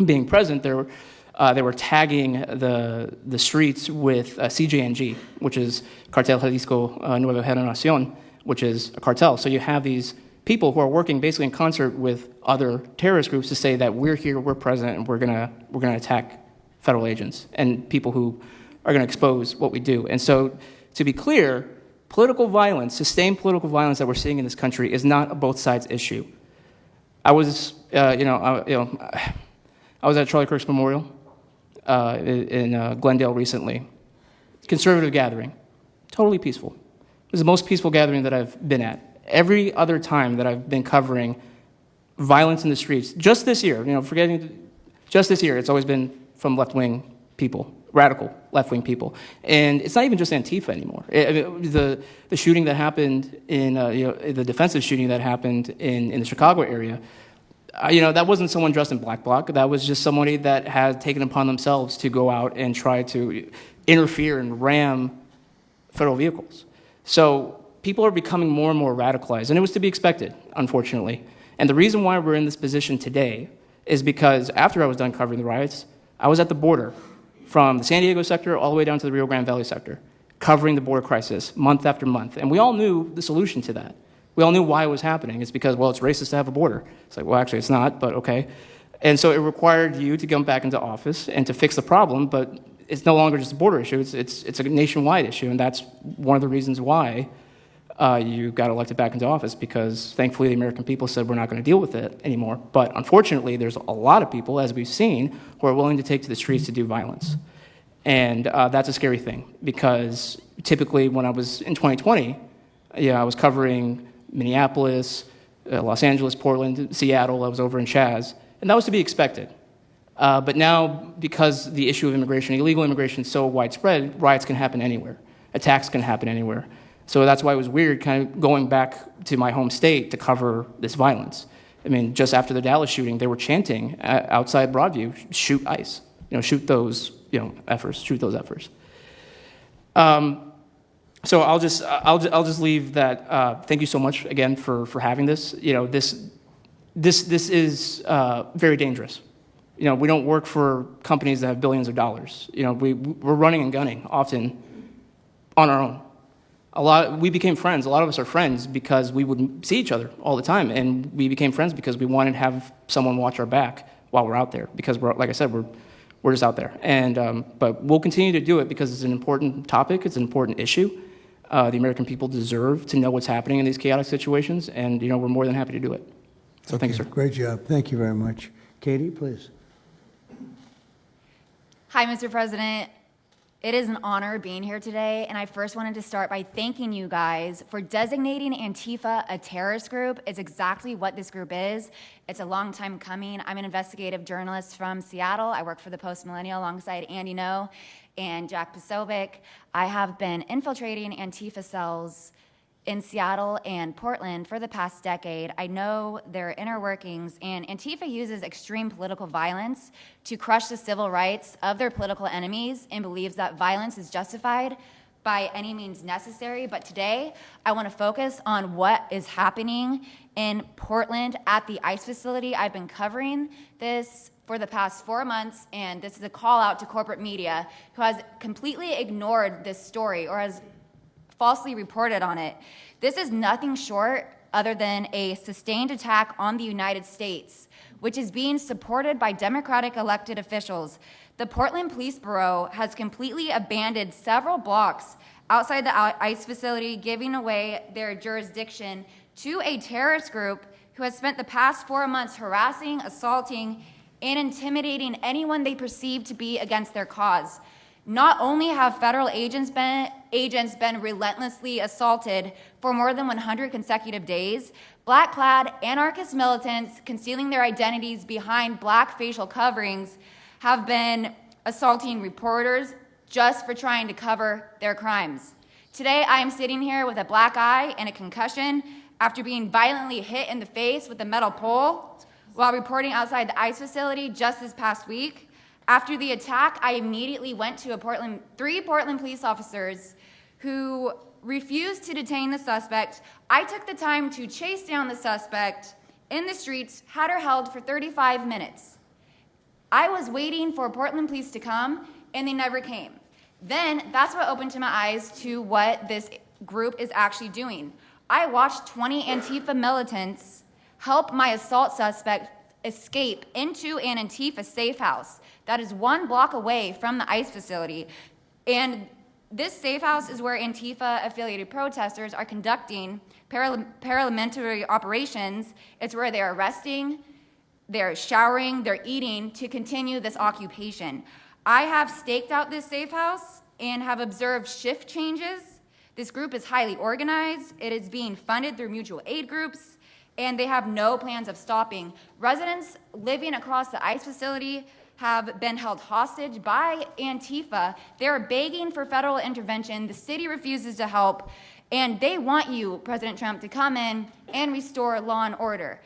being present, they were tagging the streets with CJNG, which is Cartel Jalisco Nueva Generación, which is a cartel. So you have these people who are working basically in concert with other terrorist groups to say that we're here, we're present, and we're gonna attack federal agents and people who are going to expose what we do. And so, to be clear, political violence, sustained political violence that we're seeing in this country is not a both sides issue. I was, I was at Charlie Kirk's memorial in Glendale recently. Conservative gathering, totally peaceful. It was the most peaceful gathering that I've been at. Every other time that I've been covering violence in the streets, just this year, just this year, it's always been from left-wing people. Radical left-wing people, and it's not even just Antifa anymore. The shooting that happened in the defensive shooting that happened in the Chicago area, that wasn't someone dressed in black bloc. That was just somebody that had taken upon themselves to go out and try to interfere and ram federal vehicles. So people are becoming more and more radicalized, and it was to be expected, unfortunately. And the reason why we're in this position today is because after I was done covering the riots, I was at the border from the San Diego sector all the way down to the Rio Grande Valley sector, covering the border crisis month after month. And we all knew the solution to that. We all knew why it was happening. It's because, well, it's racist to have a border. It's like, well, actually, it's not, but okay. And so it required you to come back into office and to fix the problem, but it's no longer just a border issue. It's a nationwide issue, and that's one of the reasons why you got elected back into office, because thankfully the American people said we're not going to deal with it anymore. But unfortunately, there's a lot of people, as we've seen, who are willing to take to the streets to do violence. And that's a scary thing, because typically when I was in 2020, I was covering Minneapolis, Los Angeles, Portland, Seattle. I was over in Chaz, and that was to be expected. But now, because the issue of immigration, illegal immigration, is so widespread, riots can happen anywhere. Attacks can happen anywhere. So that's why it was weird kind of going back to my home state to cover this violence. I mean, just after the Dallas shooting, they were chanting outside Broadview, shoot ICE, shoot those, efforts, shoot those efforts. So I'll just leave that. Thank you so much again for having this. This is very dangerous. We don't work for companies that have billions of dollars. We're running and gunning often on our own. We became friends. A lot of us are friends because we would see each other all the time, and we became friends because we wanted to have someone watch our back while we're out there. Because like I said, we're just out there. And but we'll continue to do it because it's an important topic. It's an important issue. The American people deserve to know what's happening in these chaotic situations, and we're more than happy to do it. So thank you, sir. Great job. Thank you very much. Katie, please. Hi, Mr. President. It is an honor being here today, and I first wanted to start by thanking you guys for designating Antifa a terrorist group. It's exactly what this group is. It's a long time coming. I'm an investigative journalist from Seattle. I work for the Post Millennial alongside Andy Ngo and Jack Posobiec. I have been infiltrating Antifa cells in Seattle and Portland for the past decade. I know their inner workings, and Antifa uses extreme political violence to crush the civil rights of their political enemies and believes that violence is justified by any means necessary. But today, I want to focus on what is happening in Portland at the ICE facility. I've been covering this for the past 4 months, and this is a call out to corporate media who has completely ignored this story or has falsely reported on it. This is nothing short other than a sustained attack on the United States, which is being supported by Democratic elected officials. The Portland Police Bureau has completely abandoned several blocks outside the ICE facility, giving away their jurisdiction to a terrorist group who has spent the past 4 months harassing, assaulting, and intimidating anyone they perceive to be against their cause. Not only have federal agents been relentlessly assaulted for more than 100 consecutive days, black-clad anarchist militants concealing their identities behind black facial coverings have been assaulting reporters just for trying to cover their crimes. Today, I am sitting here with a black eye and a concussion after being violently hit in the face with a metal pole while reporting outside the ICE facility just this past week. After the attack, I immediately went to three Portland police officers who refused to detain the suspect. I took the time to chase down the suspect in the streets, had her held for 35 minutes. I was waiting for Portland police to come, and they never came. Then that's what opened my eyes to what this group is actually doing. I watched 20 Antifa militants help my assault suspect escape into an Antifa safe house that is 1 block away from the ICE facility. And this safe house is where Antifa-affiliated protesters are conducting paramilitary operations. It's where they're arresting, they're showering, they're eating to continue this occupation. I have staked out this safe house and have observed shift changes. This group is highly organized. It is being funded through mutual aid groups, and they have no plans of stopping. Residents living across the ICE facility have been held hostage by Antifa. They're begging for federal intervention. The city refuses to help, and they want you, President Trump, to come in and restore law and order.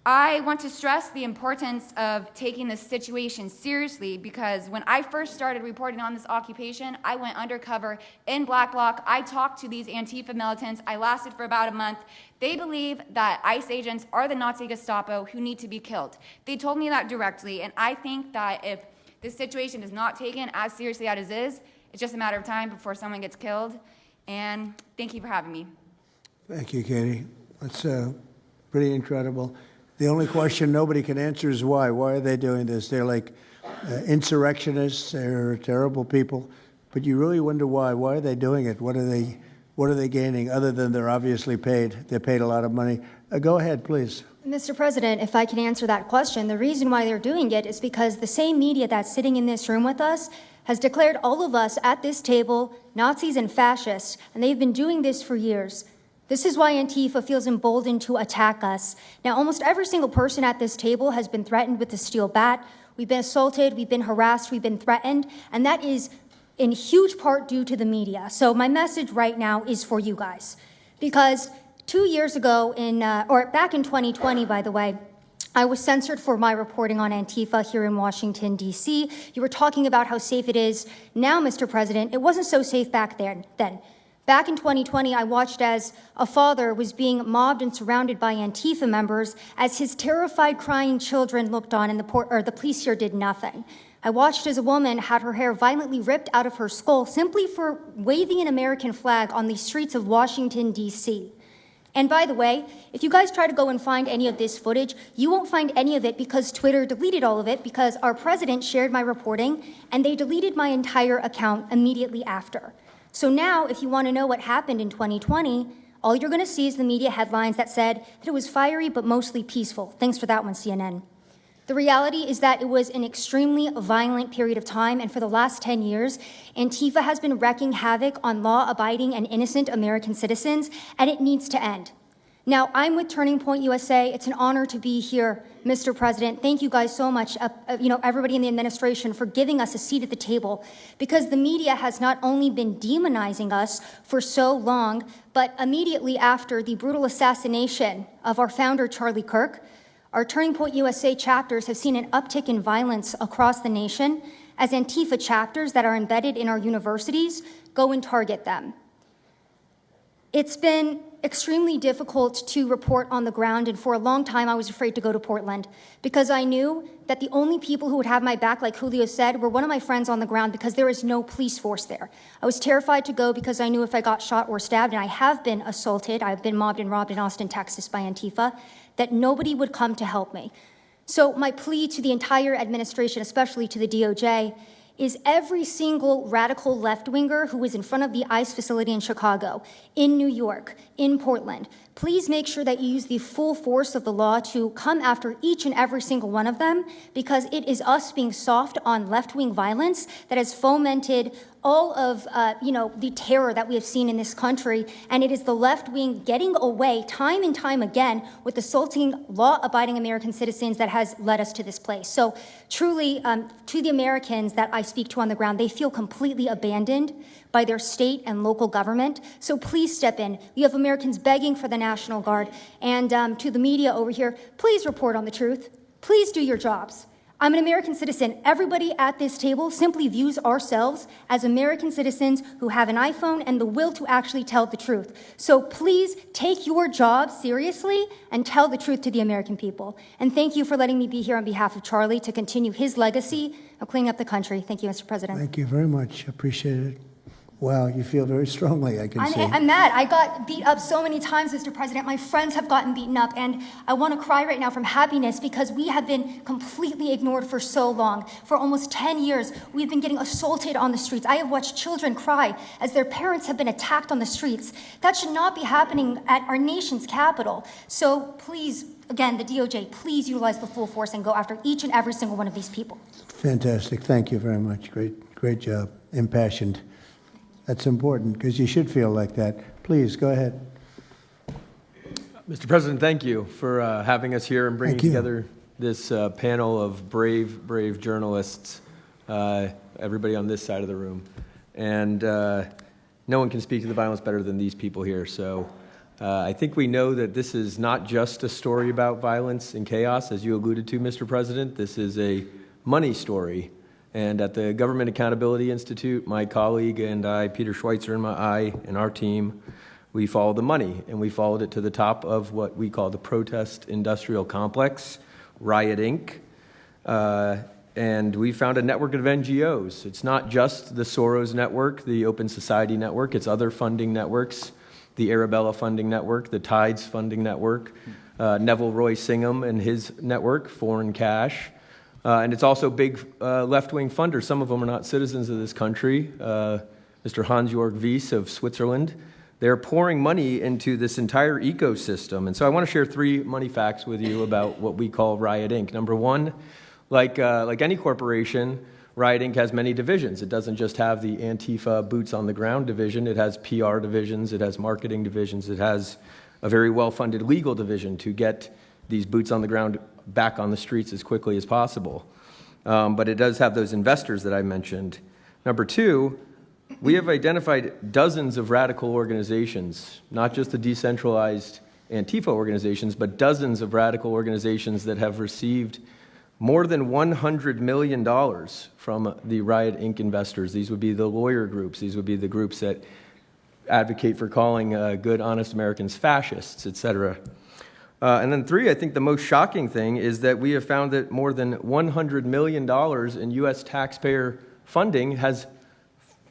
I want to stress the importance of taking this situation seriously because when I first started reporting on this occupation, I went undercover in Black Bloc. I talked to these Antifa militants. I lasted for about a month. They believe that ICE agents are the Nazi Gestapo who need to be killed. They told me that directly, and I think that if this situation is not taken as seriously as it is, it's just a matter of time before someone gets killed. And thank you for having me. Thank you, Katie. That's pretty incredible. The only question nobody can answer is why. Why are they doing this? They're like insurrectionists. They're terrible people. But you really wonder why. Why are they doing it? What are they gaining other than they're obviously paid? They're paid a lot of money. Go ahead, please. Mr. President, if I can answer that question, the reason why they're doing it is because the same media that's sitting in this room with us has declared all of us at this table Nazis and fascists, and they've been doing this for years. This is why Antifa feels emboldened to attack us. Now, almost every single person at this table has been threatened with a steel bat. We've been assaulted, we've been harassed, we've been threatened, and that is in huge part due to the media. So my message right now is for you guys. Because 2 years ago, back in 2020, by the way, I was censored for my reporting on Antifa here in Washington, D.C. You were talking about how safe it is now, Mr. President. It wasn't so safe back then. Back in 2020, I watched as a father was being mobbed and surrounded by Antifa members as his terrified, crying children looked on and the police here did nothing. I watched as a woman had her hair violently ripped out of her skull simply for waving an American flag on the streets of Washington, D.C. And by the way, if you guys try to go and find any of this footage, you won't find any of it because Twitter deleted all of it because our president shared my reporting and they deleted my entire account immediately after. So now, if you want to know what happened in 2020, all you're going to see is the media headlines that said that it was fiery but mostly peaceful. Thanks for that one, CNN. The reality is that it was an extremely violent period of time, and for the last 10 years, Antifa has been wreaking havoc on law-abiding and innocent American citizens, and it needs to end. Now, I'm with Turning Point USA. It's an honor to be here, Mr. President. Thank you guys so much, everybody in the administration, for giving us a seat at the table, because the media has not only been demonizing us for so long, but immediately after the brutal assassination of our founder, Charlie Kirk, our Turning Point USA chapters have seen an uptick in violence across the nation as Antifa chapters that are embedded in our universities go and target them. It's been extremely difficult to report on the ground, and for a long time I was afraid to go to Portland because I knew that the only people who would have my back, like Julio said, were one of my friends on the ground because there is no police force there. I was terrified to go because I knew if I got shot or stabbed, and I have been assaulted, I've been mobbed and robbed in Austin, Texas by Antifa, that nobody would come to help me. So my plea to the entire administration, especially to the DOJ, is every single radical left-winger who is in front of the ICE facility in Chicago, in New York, in Portland, please make sure that you use the full force of the law to come after each and every single one of them, because it is us being soft on left-wing violence that has fomented all of the terror that we have seen in this country, and it is the left wing getting away time and time again with assaulting law-abiding American citizens that has led us to this place. So truly, to the Americans that I speak to on the ground, they feel completely abandoned by their state and local government. So please step in. You have Americans begging for the National Guard, and to the media over here, please report on the truth. Please do your jobs. I'm an American citizen. Everybody at this table simply views ourselves as American citizens who have an iPhone and the will to actually tell the truth. So please take your job seriously and tell the truth to the American people. And thank you for letting me be here on behalf of Charlie to continue his legacy of cleaning up the country. Thank you, Mr. President. Thank you very much. Appreciate it. Wow, you feel very strongly, I can see. I'm mad. I got beat up so many times, Mr. President. My friends have gotten beaten up, and I want to cry right now from happiness because we have been completely ignored for so long. For almost 10 years, we've been getting assaulted on the streets. I have watched children cry as their parents have been attacked on the streets. That should not be happening at our nation's capital. So please, again, the DOJ, please utilize the full force and go after each and every single one of these people. Fantastic. Thank you very much. Great job. Impassioned. That's important because you should feel like that. Please, go ahead. Mr. President, thank you for having us here and bringing together this panel of brave journalists, everybody on this side of the room. And no one can speak to the violence better than these people here. So I think we know that this is not just a story about violence and chaos, as you alluded to, Mr. President. This is a money story. And at the Government Accountability Institute, my colleague and I, Peter Schweitzer and our team, we followed the money, and we followed it to the top of what we call the protest industrial complex, Riot Inc., and we found a network of NGOs. It's not just the Soros network, the Open Society network, it's other funding networks, the Arabella funding network, the Tides funding network, Neville Roy Singham and his network, Foreign Cash, and it's also big left-wing funders. Some of them are not citizens of this country. Mr. Hans-Jörg Wyss of Switzerland. They're pouring money into this entire ecosystem. And so I want to share 3 money facts with you about what we call Riot Inc. Number one, like any corporation, Riot Inc. has many divisions. It doesn't just have the Antifa boots on the ground division. It has PR divisions. It has marketing divisions. It has a very well-funded legal division to get these boots on the ground back on the streets as quickly as possible. But it does have those investors that I mentioned. Number two, we have identified dozens of radical organizations, not just the decentralized Antifa organizations, but dozens of radical organizations that have received more than $100 million from the Riot Inc. investors. These would be the lawyer groups. These would be the groups that advocate for calling good, honest Americans fascists, et cetera. And then 3, I think the most shocking thing is that we have found that more than $100 million in U.S. taxpayer funding has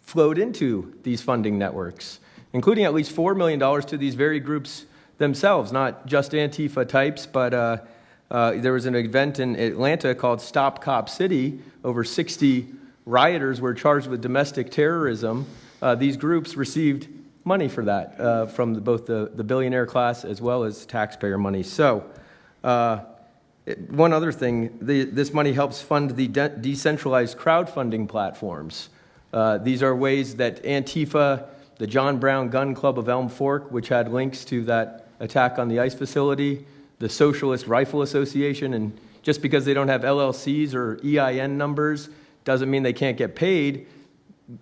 flowed into these funding networks, including at least $4 million to these very groups themselves, not just Antifa types, but there was an event in Atlanta called Stop Cop City. Over 60 rioters were charged with domestic terrorism. These groups received money for that from both the billionaire class as well as taxpayer money. So one other thing, this money helps fund the decentralized crowdfunding platforms. These are ways that Antifa, the John Brown Gun Club of Elm Fork, which had links to that attack on the ICE facility, the Socialist Rifle Association, and just because they don't have LLCs or EIN numbers doesn't mean they can't get paid.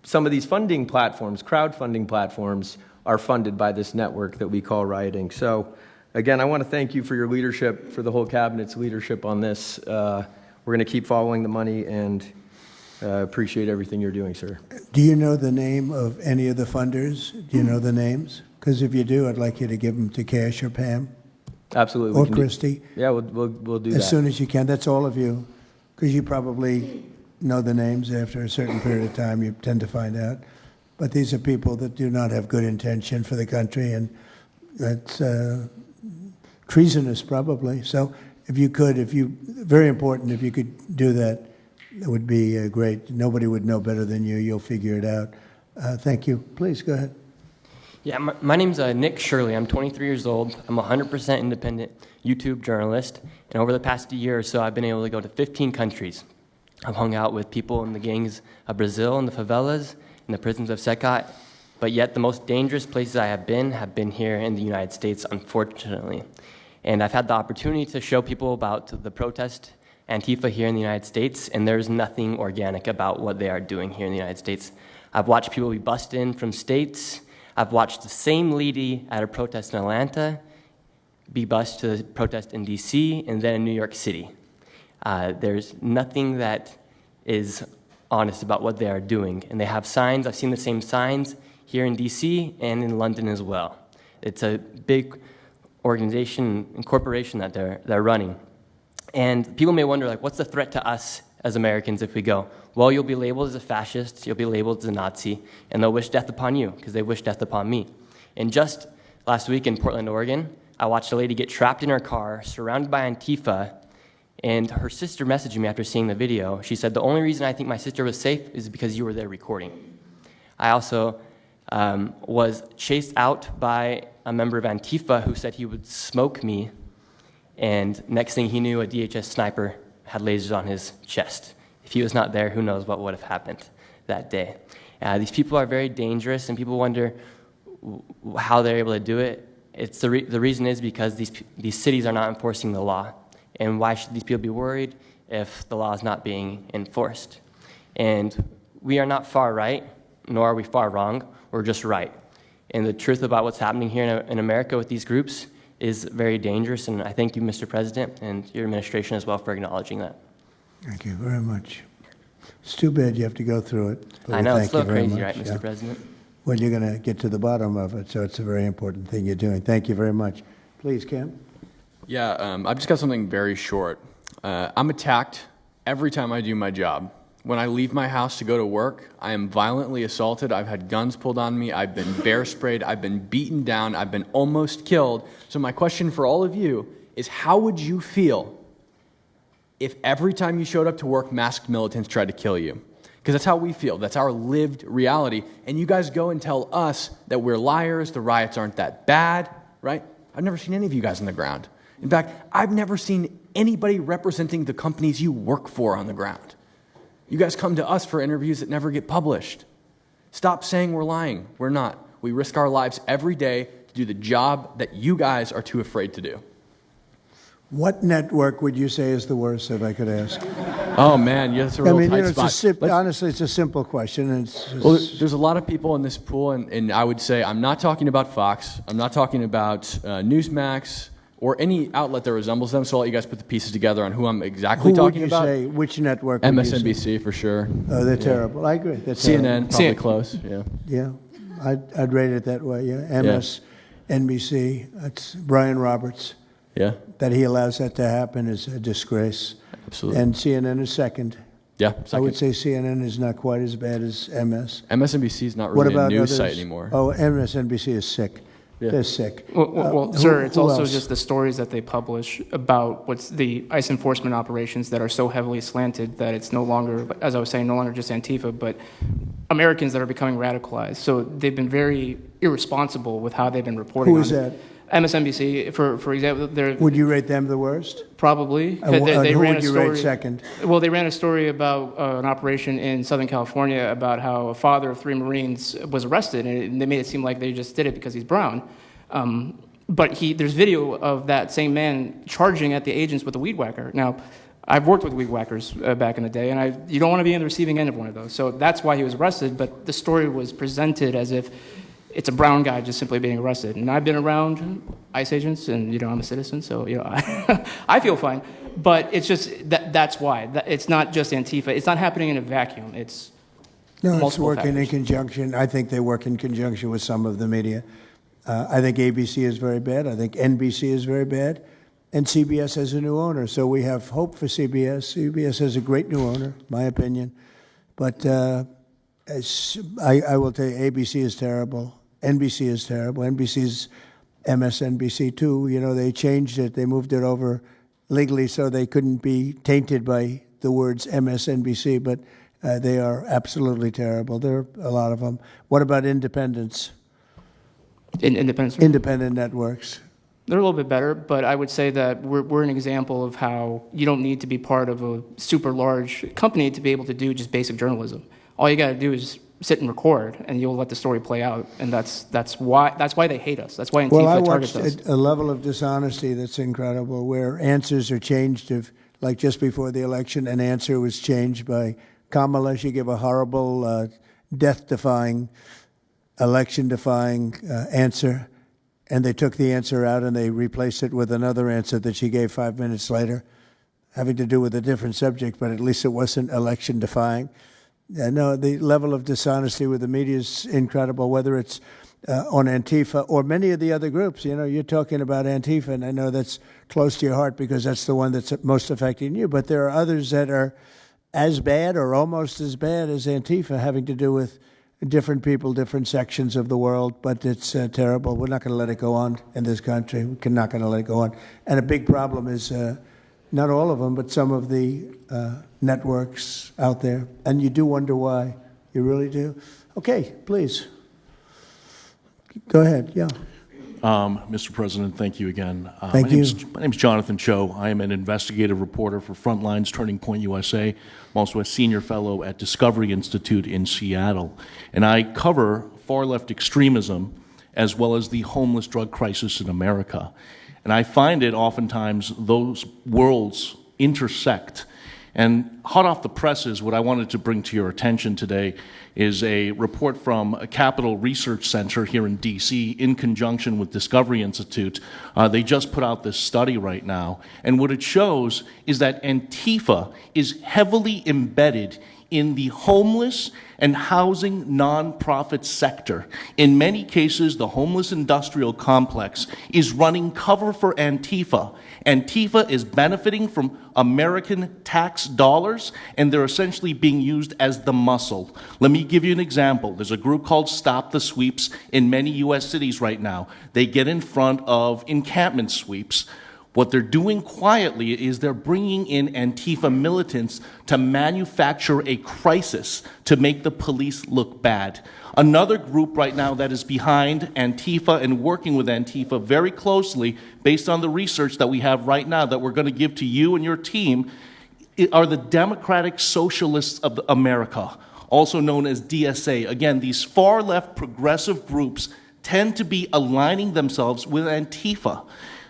Some of these funding platforms, crowdfunding platforms, are funded by this network that we call Riot Inc. So, again, I want to thank you for your leadership, for the whole cabinet's leadership on this. We're going to keep following the money and appreciate everything you're doing, sir. Do you know the name of any of the funders? Do you know the names? Because if you do, I'd like you to give them to Kash or Pam. Absolutely. Or Kristi. Yeah, we'll do that. As soon as you can. That's all of you. Because you probably know the names after a certain period of time. You tend to find out. But these are people that do not have good intention for the country, and that's treasonous probably. So if you could, very important, if you could do that, it would be great. Nobody would know better than you. You'll figure it out. Thank you. Please, go ahead. Yeah, my name's Nick Shirley. I'm 23 years old. I'm a 100% independent YouTube journalist. And over the past year or so, I've been able to go to 15 countries. I've hung out with people in the gangs of Brazil, in the favelas, in the prisons of Secot. But yet the most dangerous places I have been here in the United States, unfortunately. And I've had the opportunity to show people about the protest Antifa here in the United States, and there's nothing organic about what they are doing here in the United States. I've watched people be bussed in from states. I've watched the same lady at a protest in Atlanta be bused to the protest in D.C. and then in New York City. There's nothing that is honest about what they are doing. And they have signs. I've seen the same signs here in D.C. and in London as well. It's a big organization and corporation that they're running. And people may wonder, like, what's the threat to us as Americans if we go? Well, you'll be labeled as a fascist, you'll be labeled as a Nazi, and they'll wish death upon you because they wish death upon me. And just last week in Portland, Oregon, I watched a lady get trapped in her car, surrounded by Antifa, and her sister messaged me after seeing the video. She said, the only reason I think my sister was safe is because you were there recording. I also was chased out by a member of Antifa who said he would smoke me, and next thing he knew, a DHS sniper had lasers on his chest. If he was not there, who knows what would have happened that day. These people are very dangerous, and people wonder how they're able to do it. It's the reason is because these cities are not enforcing the law. And why should these people be worried if the law is not being enforced? And we are not far right, nor are we far wrong. We're just right. And the truth about what's happening here in America with these groups is very dangerous. And I thank you, Mr. President, and your administration as well for acknowledging that. Thank you very much. It's too bad you have to go through it. I know, Thank it's a little you very crazy, much. right, Mr. President? Well, you're going to get to the bottom of it, so it's a very important thing you're doing. Thank you very much. Please, Kim. Yeah, I've just got something very short. I'm attacked every time I do my job. When I leave my house to go to work, I am violently assaulted. I've had guns pulled on me. I've been bear sprayed. I've been beaten down. I've been almost killed. So my question for all of you is, how would you feel if every time you showed up to work, masked militants tried to kill you? Because that's how we feel. That's our lived reality. And you guys go and tell us that we're liars, the riots aren't that bad, right? I've never seen any of you guys on the ground. In fact, I've never seen anybody representing the companies you work for on the ground. You guys come to us for interviews that never get published. Stop saying we're lying. We're not. We risk our lives every day to do the job that you guys are too afraid to do. What network would you say is the worst, if I could ask? Oh, man, that's a real tight spot. Honestly, it's a simple question. Well, there's a lot of people in this pool, and I would say I'm not talking about Fox. I'm not talking about Newsmax or any outlet that resembles them, so I'll let you guys put the pieces together on who I'm exactly talking about. Who would you say? Which network would you say? MSNBC, for sure. Oh, they're terrible. I agree. They're CNN, terrible. probably close, yeah. Yeah, I'd rate it that way, yeah. MSNBC, that's Brian Roberts. Yeah. That he allows that to happen is a disgrace. Absolutely. And CNN is second. Yeah, second. I would say CNN is not quite as bad as MS. MSNBC is not really a news site anymore. Oh, MSNBC is sick. Yeah. They're sick. Well, sir, it's also else? just the stories that they publish about what's the ICE enforcement operations that are so heavily slanted that it's no longer, as I was saying, no longer just Antifa, but Americans that are becoming radicalized. So they've been very irresponsible with how they've been reporting on it. Who is that? MSNBC, for example, would you rate them the worst? Probably. They who would you rate second? Well, they ran a story about an operation in Southern California about how a father of 3 Marines was arrested, and they made it seem like they just did it because he's brown. But there's video of that same man charging at the agents with a weed whacker. Now, I've worked with weed whackers back in the day, and you don't want to be on the receiving end of one of those. So that's why he was arrested, but the story was presented as if it's a brown guy just simply being arrested. And I've been around ICE agents, and, I'm a citizen, so, I feel fine. But it's just, that's why. It's not just Antifa. It's not happening in a vacuum. It's it's working in conjunction. I think they work in conjunction with some of the media. I think ABC is very bad. I think NBC is very bad. And CBS has a new owner, so we have hope for CBS. CBS has a great new owner, my opinion. But I will tell you, ABC is terrible. NBC is terrible. NBC's MSNBC too. They changed it. They moved it over legally so they couldn't be tainted by the words MSNBC, but they are absolutely terrible. There are a lot of them. What about independents? Independent networks. They're a little bit better, but I would say that we're an example of how you don't need to be part of a super large company to be able to do just basic journalism. All you got to do is sit and record, and you'll let the story play out. And that's why they hate us. That's why Antifa targets us. Well, I watched a level of dishonesty that's incredible, where answers are changed. Like just before the election, an answer was changed by Kamala. She gave a horrible, death-defying, election-defying answer, and they took the answer out and they replaced it with another answer that she gave 5 minutes later, having to do with a different subject, but at least it wasn't election-defying. No, the level of dishonesty with the media is incredible, whether it's on Antifa or many of the other groups. You're talking about Antifa, and I know that's close to your heart because that's the one that's most affecting you. But there are others that are as bad or almost as bad as Antifa, having to do with different people, different sections of the world. But it's terrible. We're not going to let it go on in this country. We're not going to let it go on. And a big problem is not all of them, but some of the networks out there. And you do wonder why. You really do. Okay, please. Go ahead, yeah. Mr. President, thank you again. Thank you. My name is Jonathan Cho. I am an investigative reporter for Frontlines Turning Point USA. I'm also a senior fellow at Discovery Institute in Seattle. And I cover far-left extremism as well as the homeless drug crisis in America. And I find it oftentimes those worlds intersect. And hot off the presses, what I wanted to bring to your attention today is a report from a Capital Research Center here in D.C. in conjunction with Discovery Institute. They just put out this study right now, and what it shows is that Antifa is heavily embedded in the homeless and housing nonprofit sector. In many cases, the homeless industrial complex is running cover for Antifa. Antifa is benefiting from American tax dollars, and they're essentially being used as the muscle. Let me give you an example. There's a group called Stop the Sweeps in many U.S. cities right now. They get in front of encampment sweeps. What they're doing quietly is they're bringing in Antifa militants to manufacture a crisis to make the police look bad. Another group right now that is behind Antifa and working with Antifa very closely, based on the research that we have right now that we're going to give to you and your team, are the Democratic Socialists of America, also known as DSA. Again, these far-left progressive groups tend to be aligning themselves with Antifa.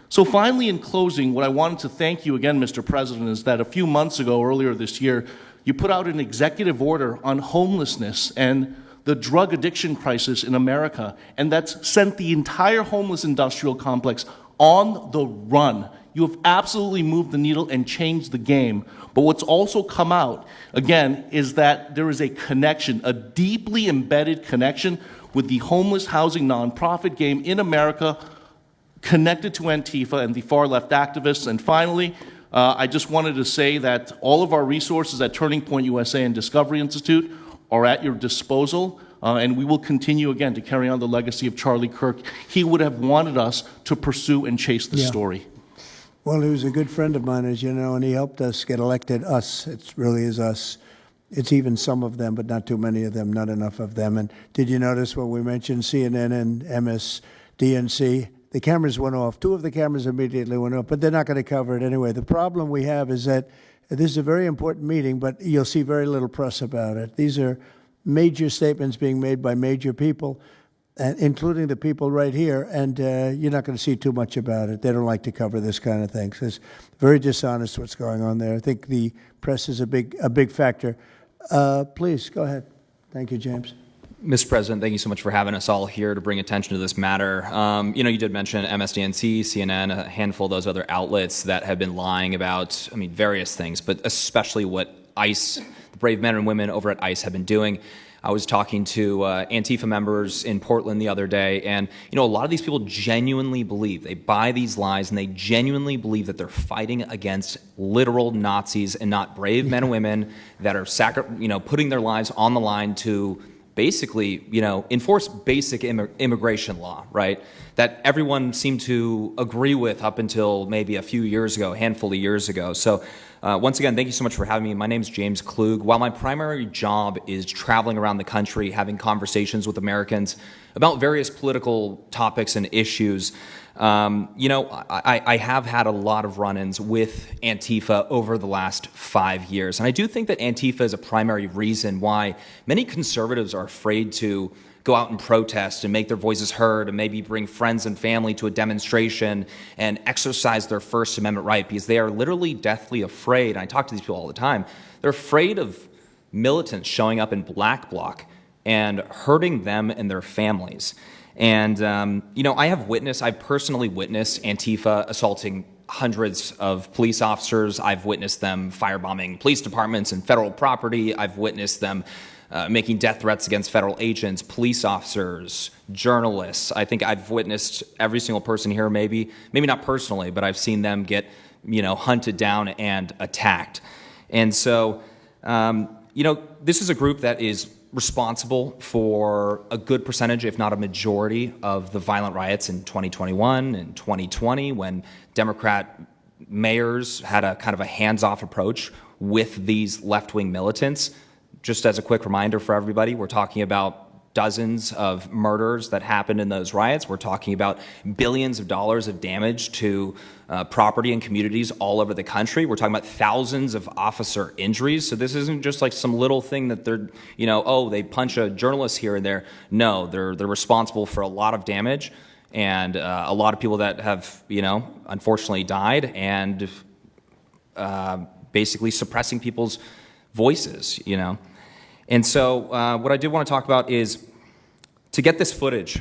So finally, in closing, what I wanted to thank you again, Mr. President, is that a few months ago, earlier this year, you put out an executive order on homelessness and the drug addiction crisis in America, and that's sent the entire homeless industrial complex on the run. You have absolutely moved the needle and changed the game. But what's also come out, again, is that there is a connection, a deeply embedded connection with the homeless housing nonprofit game in America, connected to Antifa and the far-left activists. And finally, I just wanted to say that all of our resources at Turning Point USA and Discovery Institute are at your disposal, and we will continue, again, to carry on the legacy of Charlie Kirk. He would have wanted us to pursue and chase the story. Well, he was a good friend of mine, as you know, and he helped us get elected. Us, it really is us. It's even some of them, but not too many of them, not enough of them. And did you notice when we mentioned CNN and MSDNC? The cameras went off. Two of the cameras immediately went off, but they're not going to cover it anyway. The problem we have is that this is a very important meeting, but you'll see very little press about it. These are major statements being made by major people, including the people right here, and you're not going to see too much about it. They don't like to cover this kind of thing. So it's very dishonest what's going on there. I think the press is a big factor. Please, go ahead. Thank you, James. Mr. President, thank you so much for having us all here to bring attention to this matter. You did mention MSDNC, CNN, a handful of those other outlets that have been lying about, various things, but especially what ICE, the brave men and women over at ICE have been doing. I was talking to Antifa members in Portland the other day, and a lot of these people genuinely believe, they buy these lies, and they genuinely believe that they're fighting against literal Nazis and not brave men and women that are putting their lives on the line to basically, enforce basic immigration law, right? That everyone seemed to agree with up until maybe a few years ago, a handful of years ago. So once again, thank you so much for having me. My name is James Klug. While my primary job is traveling around the country, having conversations with Americans about various political topics and issues, I have had a lot of run-ins with Antifa over the last 5 years. And I do think that Antifa is a primary reason why many conservatives are afraid to go out and protest and make their voices heard and maybe bring friends and family to a demonstration and exercise their First Amendment right, because they are literally deathly afraid. And I talk to these people all the time. They're afraid of militants showing up in black bloc and hurting them and their families. And, I've personally witnessed Antifa assaulting hundreds of police officers. I've witnessed them firebombing police departments and federal property. I've witnessed them making death threats against federal agents, police officers, journalists. I think I've witnessed every single person here, maybe not personally, but I've seen them get, hunted down and attacked. And so, this is a group that is responsible for a good percentage, if not a majority, of the violent riots in 2021 and 2020 when Democrat mayors had a kind of a hands-off approach with these left-wing militants. Just as a quick reminder for everybody, we're talking about dozens of murders that happened in those riots. We're talking about billions of dollars of damage to property and communities all over the country. We're talking about thousands of officer injuries. So this isn't just like some little thing that they're, they punch a journalist here and there. No, they're responsible for a lot of damage and a lot of people that have, unfortunately died and basically suppressing people's voices, you know. And so what I did want to talk about is to get this footage,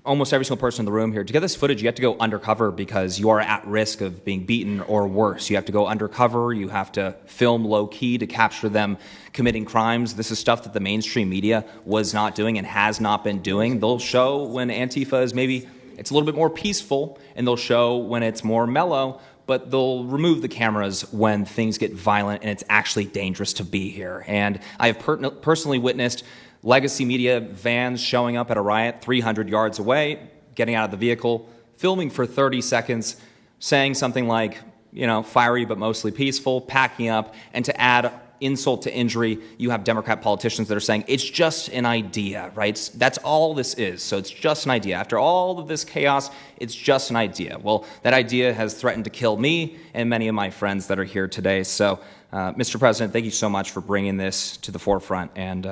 almost every single person in the room here, to get this footage, you have to go undercover because you are at risk of being beaten or worse. You have to go undercover. You have to film low-key to capture them committing crimes. This is stuff that the mainstream media was not doing and has not been doing. They'll show when Antifa is maybe, it's a little bit more peaceful, and they'll show when it's more mellow, but they'll remove the cameras when things get violent and it's actually dangerous to be here. And I have personally witnessed legacy media vans showing up at a riot 300 yards away, getting out of the vehicle, filming for 30 seconds, saying something like, you know, fiery but mostly peaceful, packing up, and to add insult to injury, you have Democrat politicians that are saying, it's just an idea, right? That's all this is, so it's just an idea. After all of this chaos, it's just an idea. Well, that idea has threatened to kill me and many of my friends that are here today. So, Mr. President, thank you so much for bringing this to the forefront, and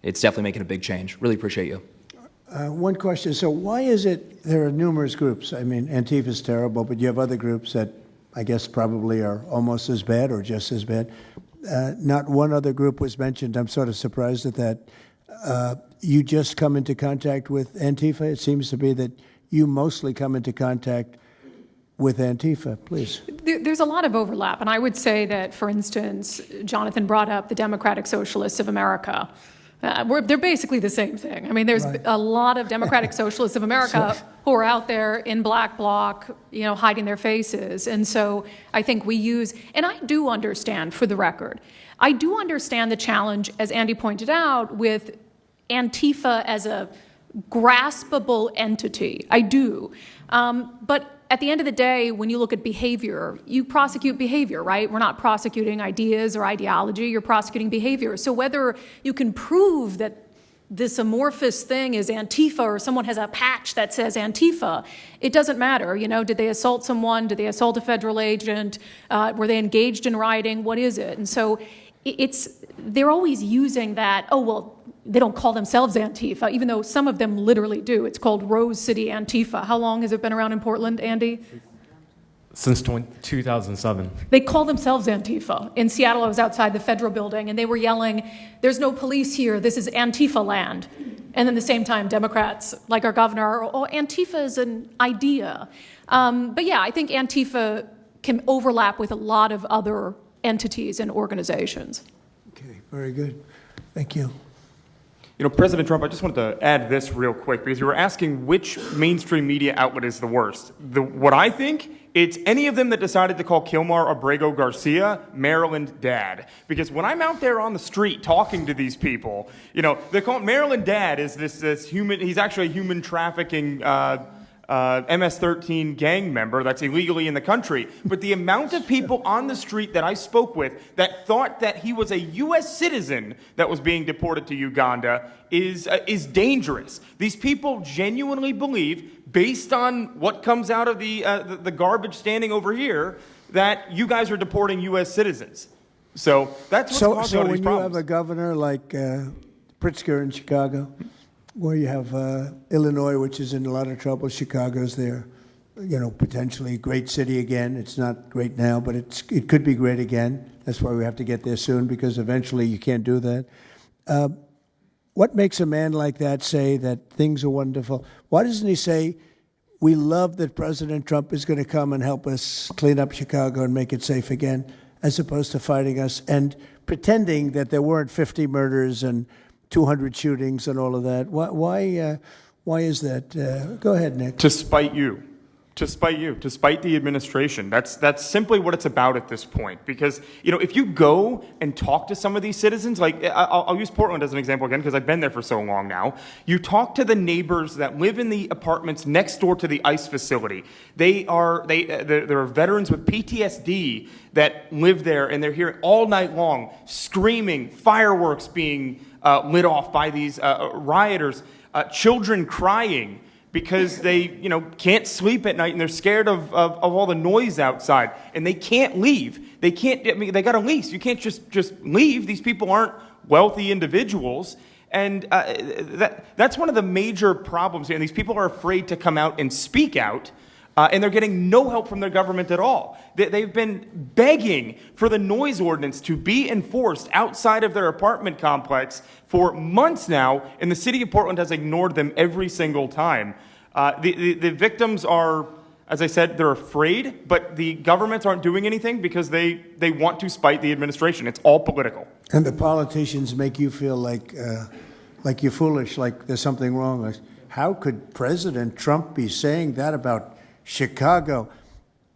it's definitely making a big change. Really appreciate you. One question. So why is it there are numerous groups? I mean, Antifa is terrible, but you have other groups that I guess probably are almost as bad or just as bad. Not one other group was mentioned. I'm sort of surprised at that. You just come into contact with Antifa? It seems to be that you mostly come into contact with Antifa. Please. There's a lot of overlap, and I would say that, for instance, Jonathan brought up the Democratic Socialists of America. They're basically the same thing. I mean, there's a lot of Democratic Socialists of America who are out there in black bloc, you know, hiding their faces. And so I think we use, and I do understand, for the record, I do understand the challenge, as Andy pointed out, with Antifa as a graspable entity. I do. But at the end of the day, when you look at behavior, you prosecute behavior, right? We're not prosecuting ideas or ideology, you're prosecuting behavior. So whether you can prove that this amorphous thing is Antifa or someone has a patch that says Antifa, it doesn't matter. You know, did they assault someone? Did they assault a federal agent? Were they engaged in rioting? What is it? And so they're always using that, oh, well, they don't call themselves Antifa, even though some of them literally do. It's called Rose City Antifa. How long has it been around in Portland, Andy? Since 2007. They call themselves Antifa. In Seattle, I was outside the federal building, and they were yelling, there's no police here, this is Antifa land. And then at the same time, Democrats, like our governor, oh, Antifa is an idea. But yeah, I think Antifa can overlap with a lot of other entities and organizations. Okay, very good. Thank you. You know, President Trump, I just wanted to add this real quick because you were asking which mainstream media outlet is the worst. What I think, it's any of them that decided to call Kilmar Abrego Garcia Maryland Dad. Because when I'm out there on the street talking to these people, you know, they call Maryland Dad is this human, he's actually a human trafficking MS-13 gang member that's illegally in the country. But the amount of people on the street that I spoke with that thought that he was a U.S. citizen that was being deported to Uganda is dangerous. These people genuinely believe, based on what comes out of the garbage standing over here, that you guys are deporting U.S. citizens. So that's what's causing all these problems. So when you have a governor like Pritzker in Chicago, where you have Illinois, which is in a lot of trouble. Chicago's there, you know, potentially great city again. It's not great now, but it could be great again. That's why we have to get there soon, because eventually you can't do that. What makes a man like that say that things are wonderful? Why doesn't he say, we love that President Trump is going to come and help us clean up Chicago and make it safe again, as opposed to fighting us and pretending that there weren't 50 murders and 200 shootings and all of that? Why is that? Go ahead, Nick. To spite you. To spite the administration. That's simply what it's about at this point. Because, you know, if you go and talk to some of these citizens, like I'll use Portland as an example again because I've been there for so long now. You talk to the neighbors that live in the apartments next door to the ICE facility. There are veterans with PTSD that live there, and they're here all night long screaming, fireworks being lit off by these rioters, children crying because they, you know, can't sleep at night and they're scared of all the noise outside, and they can't leave. They can't. I mean, they got a lease. You can't just leave. These people aren't wealthy individuals, and that's one of the major problems here. And these people are afraid to come out and speak out and they're getting no help from their government at all. They've been begging for the noise ordinance to be enforced outside of their apartment complex for months now, and the city of Portland has ignored them every single time. The victims are, as I said, they're afraid, but the governments aren't doing anything because they want to spite the administration. It's all political. And the politicians make you feel like you're foolish, like there's something wrong. Like, how could President Trump be saying that about Chicago?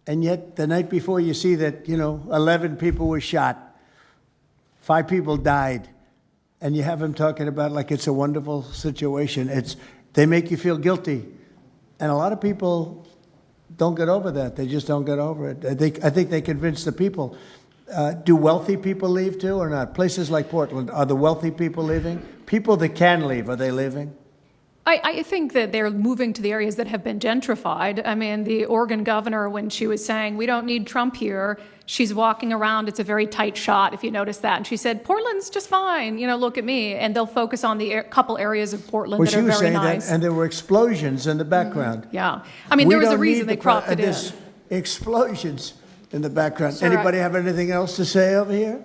And yet the night before you see that, 11 people were shot, 5 people died, and you have him talking about like it's a wonderful situation. They make you feel guilty. And a lot of people don't get over that. They just don't get over it. I think they convince the people. Do wealthy people leave too or not? Places like Portland, are the wealthy people leaving? People that can leave, are they leaving? I think that they're moving to the areas that have been gentrified. I mean, the Oregon governor, when she was saying, we don't need Trump here, she's walking around. It's a very tight shot, if you notice that. And she said, Portland's just fine. Look at me. And they'll focus on the couple areas of Portland that are very nice. Well, she was saying that, and there were explosions in the background. Yeah. I mean, there was a reason they cropped it in. There's explosions in the background. Sir, Anybody have anything else to say over here?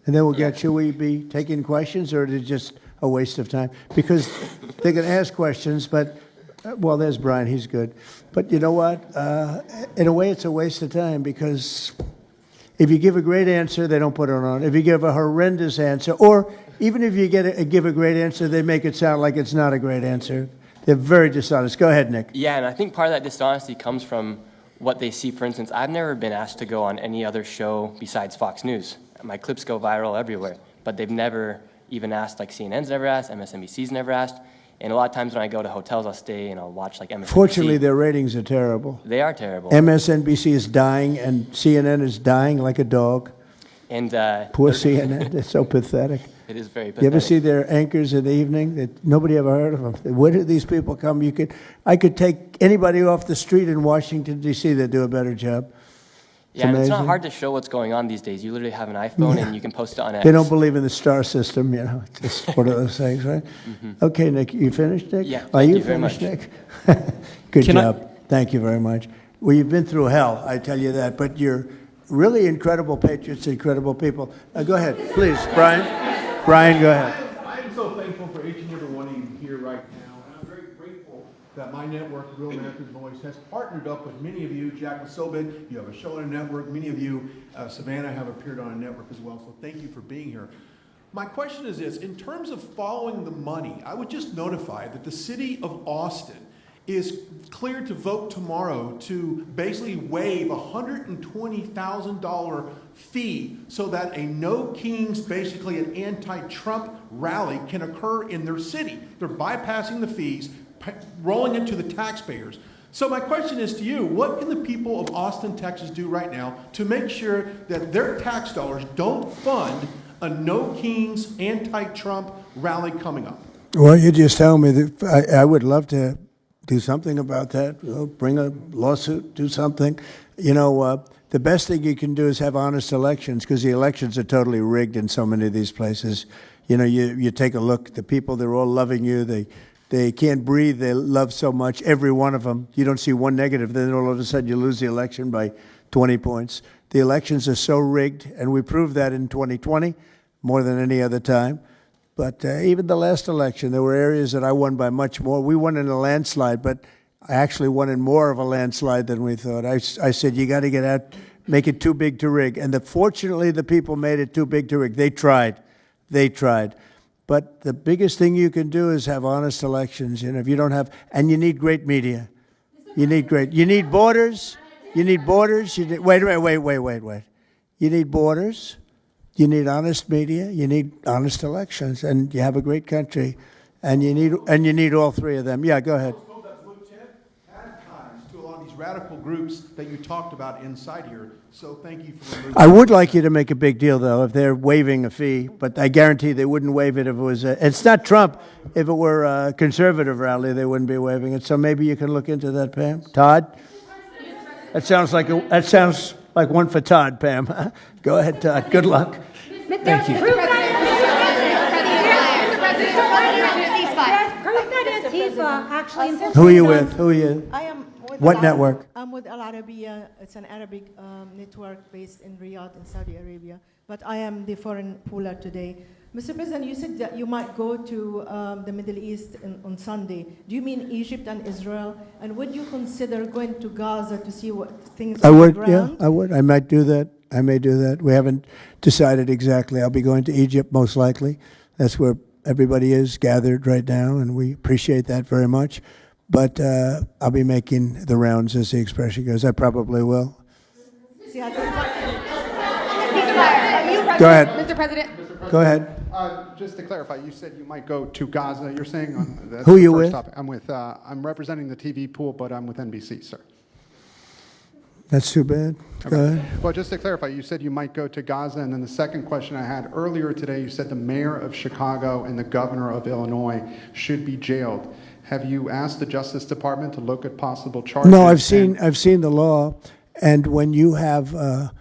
And then should we be taking questions, or is it just a waste of time? Because they can ask questions, but, well, there's Brian, he's good. But you know what? In a way, it's a waste of time, because if you give a great answer, they don't put it on. If you give a horrendous answer, or even if you give a great answer, they make it sound like it's not a great answer. They're very dishonest. Go ahead, Nick. Yeah, and I think part of that dishonesty comes from what they see. For instance, I've never been asked to go on any other show besides Fox News. My clips go viral everywhere, but they've never even asked, like CNN's never asked, MSNBC's never asked. And a lot of times when I go to hotels, I'll stay and I'll watch like MSNBC. Fortunately, their ratings are terrible. They are terrible. MSNBC is dying, and CNN is dying like a dog. And poor CNN, it's so pathetic. It is very pathetic. You ever see their anchors in the evening? Nobody ever heard of them. Where did these people come? I could take anybody off the street in Washington, D.C. that do a better job. Yeah, and it's not hard to show what's going on these days. You literally have an iPhone and you can post it on X. They don't believe in the star system, It's just one of those things, right? Okay, Nick, you finished, Nick? Yeah, Are you very finished, much. Nick? Good job. Thank you very much. Well, you've been through hell, I tell you that, but you're really incredible patriots, incredible people. Go ahead, please, Brian. Brian, go ahead. I'm so thankful for each and every one of you here right now, and I'm very grateful that my network, Real America's Voice, has partnered up with many of you. Jack Masobit, you have a show on a network. Many of you, Savannah, have appeared on a network as well, so thank you for being here. My question is this: in terms of following the money, I would just notify that the city of Austin is cleared to vote tomorrow to basically waive a $120,000 fee so that a No Kings, basically an anti-Trump rally, can occur in their city. They're bypassing the fees, rolling it to the taxpayers. So my question is to you: what can the people of Austin, Texas do right now to make sure that their tax dollars don't fund a No Kings anti-Trump rally coming up? Well, you just tell me that I would love to do something about that. Bring a lawsuit, do something. The best thing you can do is have honest elections, because the elections are totally rigged in so many of these places. You take a look, the people, they're all loving you. They can't breathe. They love so much, every one of them. You don't see one negative, then all of a sudden you lose the election by 20 points. The elections are so rigged, and we proved that in 2020 more than any other time. But even the last election, there were areas that I won by much more. We won in a landslide, but I actually won in more of a landslide than we thought. I said, you got to get out, make it too big to rig. And fortunately, the people made it too big to rig. They tried. But the biggest thing you can do is have honest elections. If you don't have, and you need great media. You need borders. You need borders. Wait. You need borders. You need honest media. You need honest elections, and you have a great country, and you need all three of them. Yeah, go ahead. To a lot of these radical groups that you talked about inside here. So thank you for removing. I would like you to make a big deal, though, if they're waiving a fee, but I guarantee they wouldn't waive it if it was it's not Trump. If it were a conservative rally, they wouldn't be waiving it. So maybe you can look into that, Pam. Todd? That sounds like one for Todd, Pam. Go ahead, Todd. Good luck. Thank you. Antifa actually Who are you with? Who are you? I am with What network? I'm with Al Arabiya. It's an Arabic network based in Riyadh in Saudi Arabia. But I am the foreign pooler today. Mr. President, you said that you might go to the Middle East on Sunday. Do you mean Egypt and Israel? And would you consider going to Gaza to see what things I on would, the yeah, ground? I would. I might do that. I may do that. We haven't decided exactly. I'll be going to Egypt most likely. That's where everybody is gathered right now, and we appreciate that very much. But I'll be making the rounds, as the expression goes. I probably will. Go ahead. Mr. President. Go ahead. Just to clarify, you said you might go to Gaza. You're saying on that's Who are the you first with? topic. I'm representing the TV pool, but I'm with NBC, sir. That's too bad. Go ahead. Well, just to clarify, you said you might go to Gaza, and then the second question I had earlier today, you said the mayor of Chicago and the governor of Illinois should be jailed. Have you asked the Justice Department to look at possible charges? No, I've seen the law, and when you have a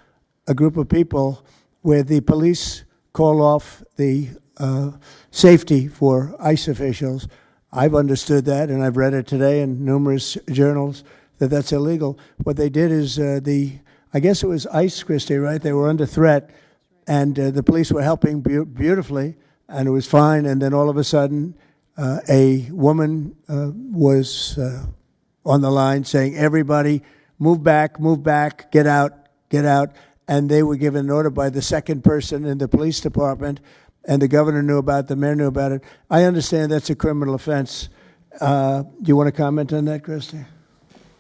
group of people where the police call off the safety for ICE officials, I've understood that, and I've read it today in numerous journals, that that's illegal. What they did is I guess it was ICE, Kristi, right? They were under threat, and the police were helping beautifully, and it was fine, and then all of a sudden, a woman was on the line saying, everybody, move back, get out, and they were given an order by the second person in the police department, and the governor knew about it, the mayor knew about it. I understand that's a criminal offense. Do you want to comment on that, Kristi?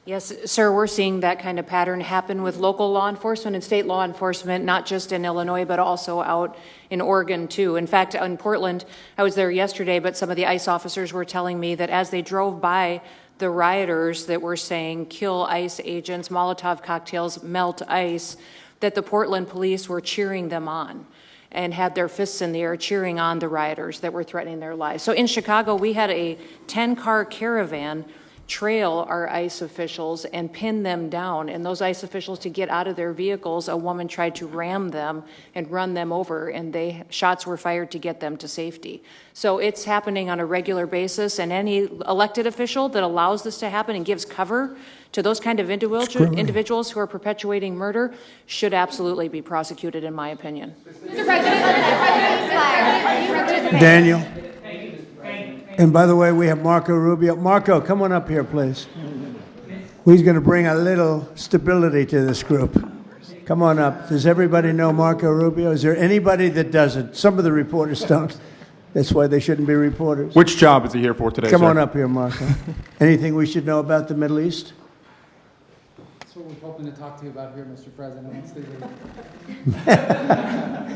Yes, sir, we're seeing that kind of pattern happen with local law enforcement and state law enforcement, not just in Illinois, but also out in Oregon, too. In fact, in Portland, I was there yesterday, but some of the ICE officers were telling me that as they drove by the rioters that were saying, kill ICE agents, Molotov cocktails, melt ICE, that the Portland police were cheering them on and had their fists in the air cheering on the rioters that were threatening their lives. So in Chicago, we had a 10-car caravan trail our ICE officials and pin them down. And those ICE officials, to get out of their vehicles, a woman tried to ram them and run them over, and shots were fired to get them to safety. So it's happening on a regular basis, and any elected official that allows this to happen and gives cover to those kind of individuals who are perpetuating murder should absolutely be prosecuted, in my opinion. Mr. President. Daniel. And by the way, we have Marco Rubio. Marco, come on up here, please. He's going to bring a little stability to this group. Come on up. Does everybody know Marco Rubio? Is there anybody that doesn't? Some of the reporters don't. That's why they shouldn't be reporters. Which job is he here for today, Come sir? on up here, Marco. Anything we should know about the Middle East? That's what we're hoping to talk to you about here, Mr. President.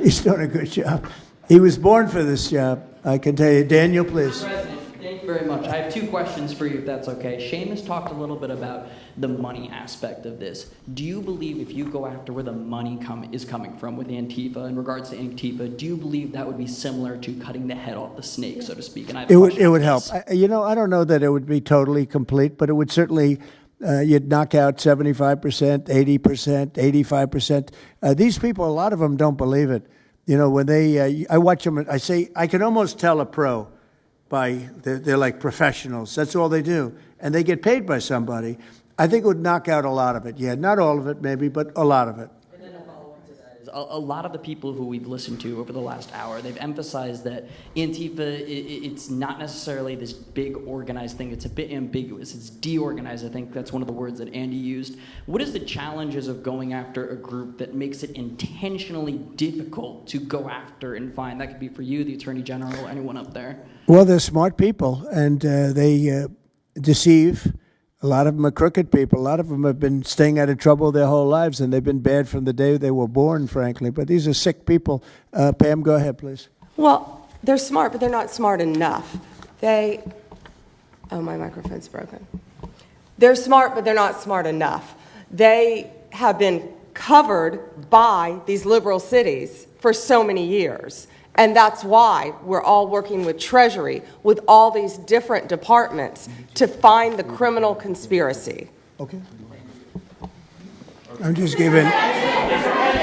He's doing a good job. He was born for this job, I can tell you. Daniel, please. Thank you very much. I have two questions for you, if that's okay. Seamus talked a little bit about the money aspect of this. Do you believe if you go after where the money is coming from with Antifa, in regards to Antifa, do you believe that would be similar to cutting the head off the snake, so to speak? And I have It would help. I don't know that it would be totally complete, but it would certainly, you'd knock out 75%, 80%, 85%. These people, a lot of them don't believe it. You know, when I watch them, I say, I can almost tell a pro by, they're like professionals. That's all they do. And they get paid by somebody. I think it would knock out a lot of it. Yeah, not all of it maybe, but a lot of it. And then a follow-up to that is a lot of the people who we've listened to over the last hour, they've emphasized that Antifa, it's not necessarily this big organized thing. It's a bit ambiguous. It's deorganized. I think that's one of the words that Andy used. What is the challenges of going after a group that makes it intentionally difficult to go after and find? That could be for you, the Attorney General, anyone up there. Well, they're smart people, and they deceive. A lot of them are crooked people. A lot of them have been staying out of trouble their whole lives, and they've been bad from the day they were born, frankly. But these are sick people. Pam, go ahead, please. Well, they're smart, but they're not smart enough. Oh, my microphone's broken. They're smart, but they're not smart enough. They have been covered by these liberal cities for so many years. And that's why we're all working with Treasury, with all these different departments, to find the criminal conspiracy. Okay. I'm just giving. I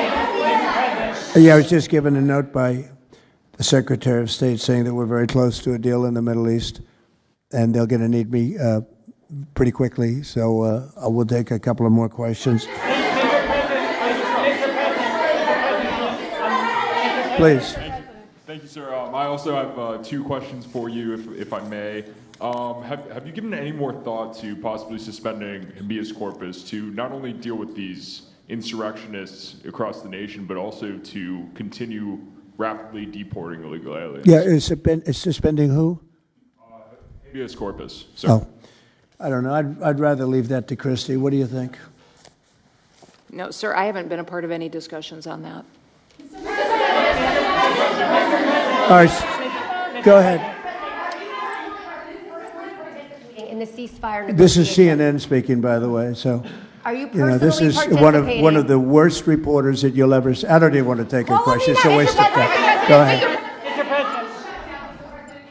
was just given a note by the Secretary of State saying that we're very close to a deal in the Middle East. and they're going to need me pretty quickly, so I will take a couple of more questions. Please. Thank you, sir. I also have two questions for you, if I may. Have you given any more thought to possibly suspending habeas corpus to not only deal with these insurrectionists across the nation, but also to continue rapidly deporting illegal aliens? Yeah, it's suspending who? Habeas corpus, sir. Oh, I don't know. I'd rather leave that to Kristi. What do you think? No, sir, I haven't been a part of any discussions on that. All right, go ahead. In the ceasefire This is CNN speaking, by the way. So, Are you this is personally one of the worst reporters that you'll ever see. I don't even want to take a question. It's a waste of time. Go ahead.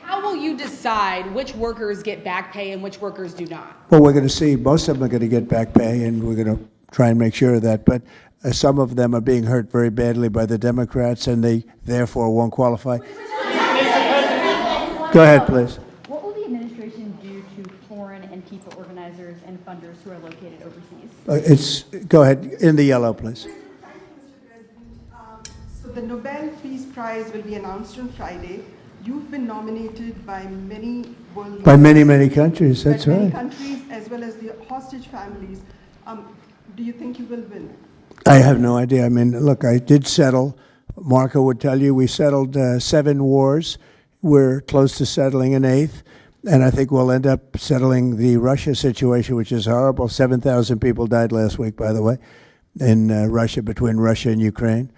How will you decide which workers get back pay and which workers do not? Well, we're going to see. Most of them are going to get back pay, and we're going to try and make sure of that. But some of them are being hurt very badly by the Democrats, and they therefore won't qualify. Go ahead, please. What will the administration do to foreign Antifa organizers and funders who are located overseas? Go ahead. In the yellow, please. So the Nobel Peace Prize will be announced on Friday. You've been nominated by many world By many countries. That's many right. countries as well as the hostage families. Do you think you will win? I have no idea. I mean, look, I did settle. Marco would tell you we settled 7 wars. We're close to settling an 8th. And I think we'll end up settling the Russia situation, which is horrible. 7,000 people died last week, by the way, in Russia, between Russia and Ukraine.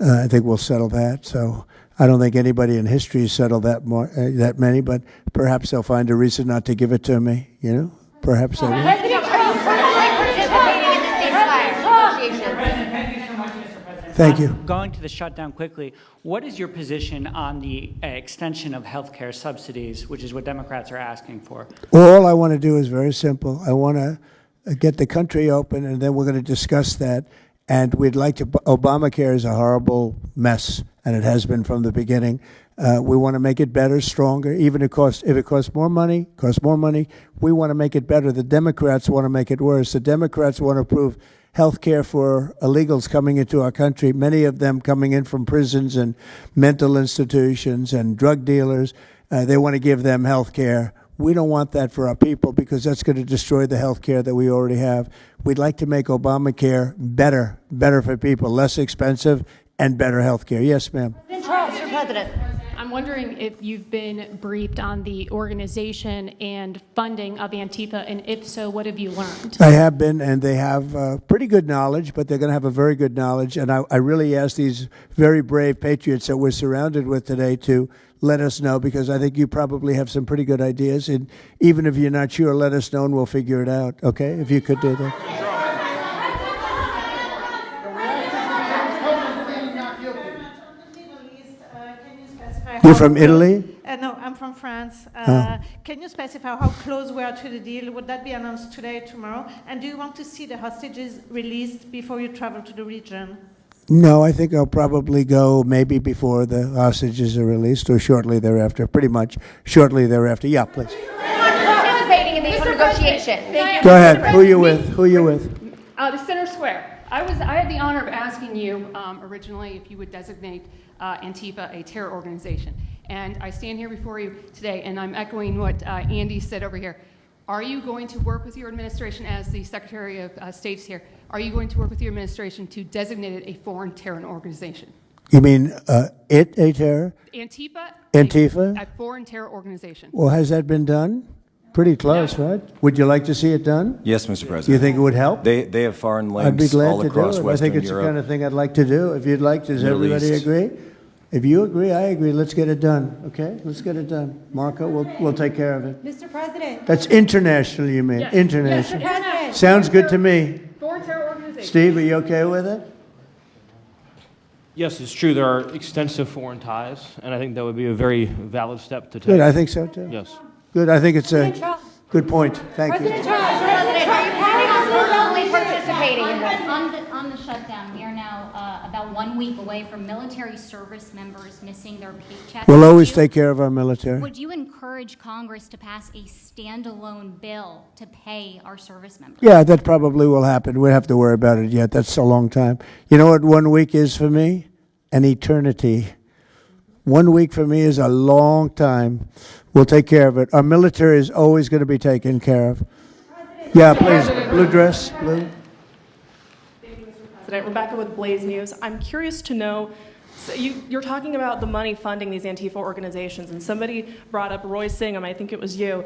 I think we'll settle that. So I don't think anybody in history has settled that many, but perhaps they'll find a reason not to give it to me, you know? Perhaps they will. President Trump participating in the ceasefire negotiations. Thank you. Going to the shutdown quickly, what is your position on the extension of health care subsidies, which is what Democrats are asking for? All I want to do is very simple. I want to get the country open, and then we're going to discuss that. And we'd like to, Obamacare is a horrible mess, and it has been from the beginning. We want to make it better, stronger, even if it costs more money, we want to make it better. The Democrats want to make it worse. The Democrats want to approve health care for illegals coming into our country, many of them coming in from prisons and mental institutions and drug dealers. They want to give them health care. We don't want that for our people because that's going to destroy the health care that we already have. We'd like to make Obamacare better for people, less expensive and better health care. Yes, ma'am. Mr. President. I'm wondering if you've been briefed on the organization and funding of Antifa, and if so, what have you learned? I have been, and they have pretty good knowledge, but they're going to have a very good knowledge. And I really ask these very brave patriots that we're surrounded with today to let us know, because I think you probably have some pretty good ideas. And even if you're not sure, let us know and we'll figure it out, okay? If you could do that. You're from Italy? No, I'm from France. Can you specify how close we are to the deal? Would that be announced today, tomorrow? And do you want to see the hostages released before you travel to the region? No, I think I'll probably go maybe before the hostages are released or shortly thereafter, pretty much shortly thereafter. Yeah, please. Participating in these negotiations. Go ahead. Who are you with? Who are you with? The Center Square. I had the honor of asking you originally if you would designate Antifa a terror organization. And I stand here before you today, and I'm echoing what Andy said over here. Are you going to work with your administration, as the Secretary of State's here, are you going to work with your administration to designate it a foreign terror organization? You mean a terror? Antifa? A foreign terror organization. Well, has that been done? Pretty close, right? Would you like to see it done? Yes, Mr. President. You think it would help? They have foreign links I'd be glad all to across do it. Western I think it's Europe. the kind of thing I'd like to do. If you'd like, does Middle everybody East. agree? If you agree, I agree. Let's get it done, okay? Let's get it done. Marco, we'll take care of it. Mr. President. That's international, you mean? Yes. International. Mr. President. Sounds good to me. Foreign terror organization. Steve, are you okay with it? Yes, it's true. There are extensive foreign ties, and I think that would be a very valid step to take. Good, I think so too. Yes. Good, I think it's a good point. Thank you. President Trump, are you planning on personally participating in this? On the shutdown, we are now about 1 week away from military service members missing their paychecks. We'll always take care of our military. Would you encourage Congress to pass a standalone bill to pay our service members? Yeah, that probably will happen. We don't have to worry about it yet. That's a long time. You know what 1 week is for me? An eternity. 1 week for me is a long time. We'll take care of it. Our military is always going to be taken care of. Yeah, please. Blue dress, blue. President. Rebecca with Blaze News. I'm curious to know, so you're talking about the money funding these Antifa organizations, and somebody brought up Roy Singham, I think it was you,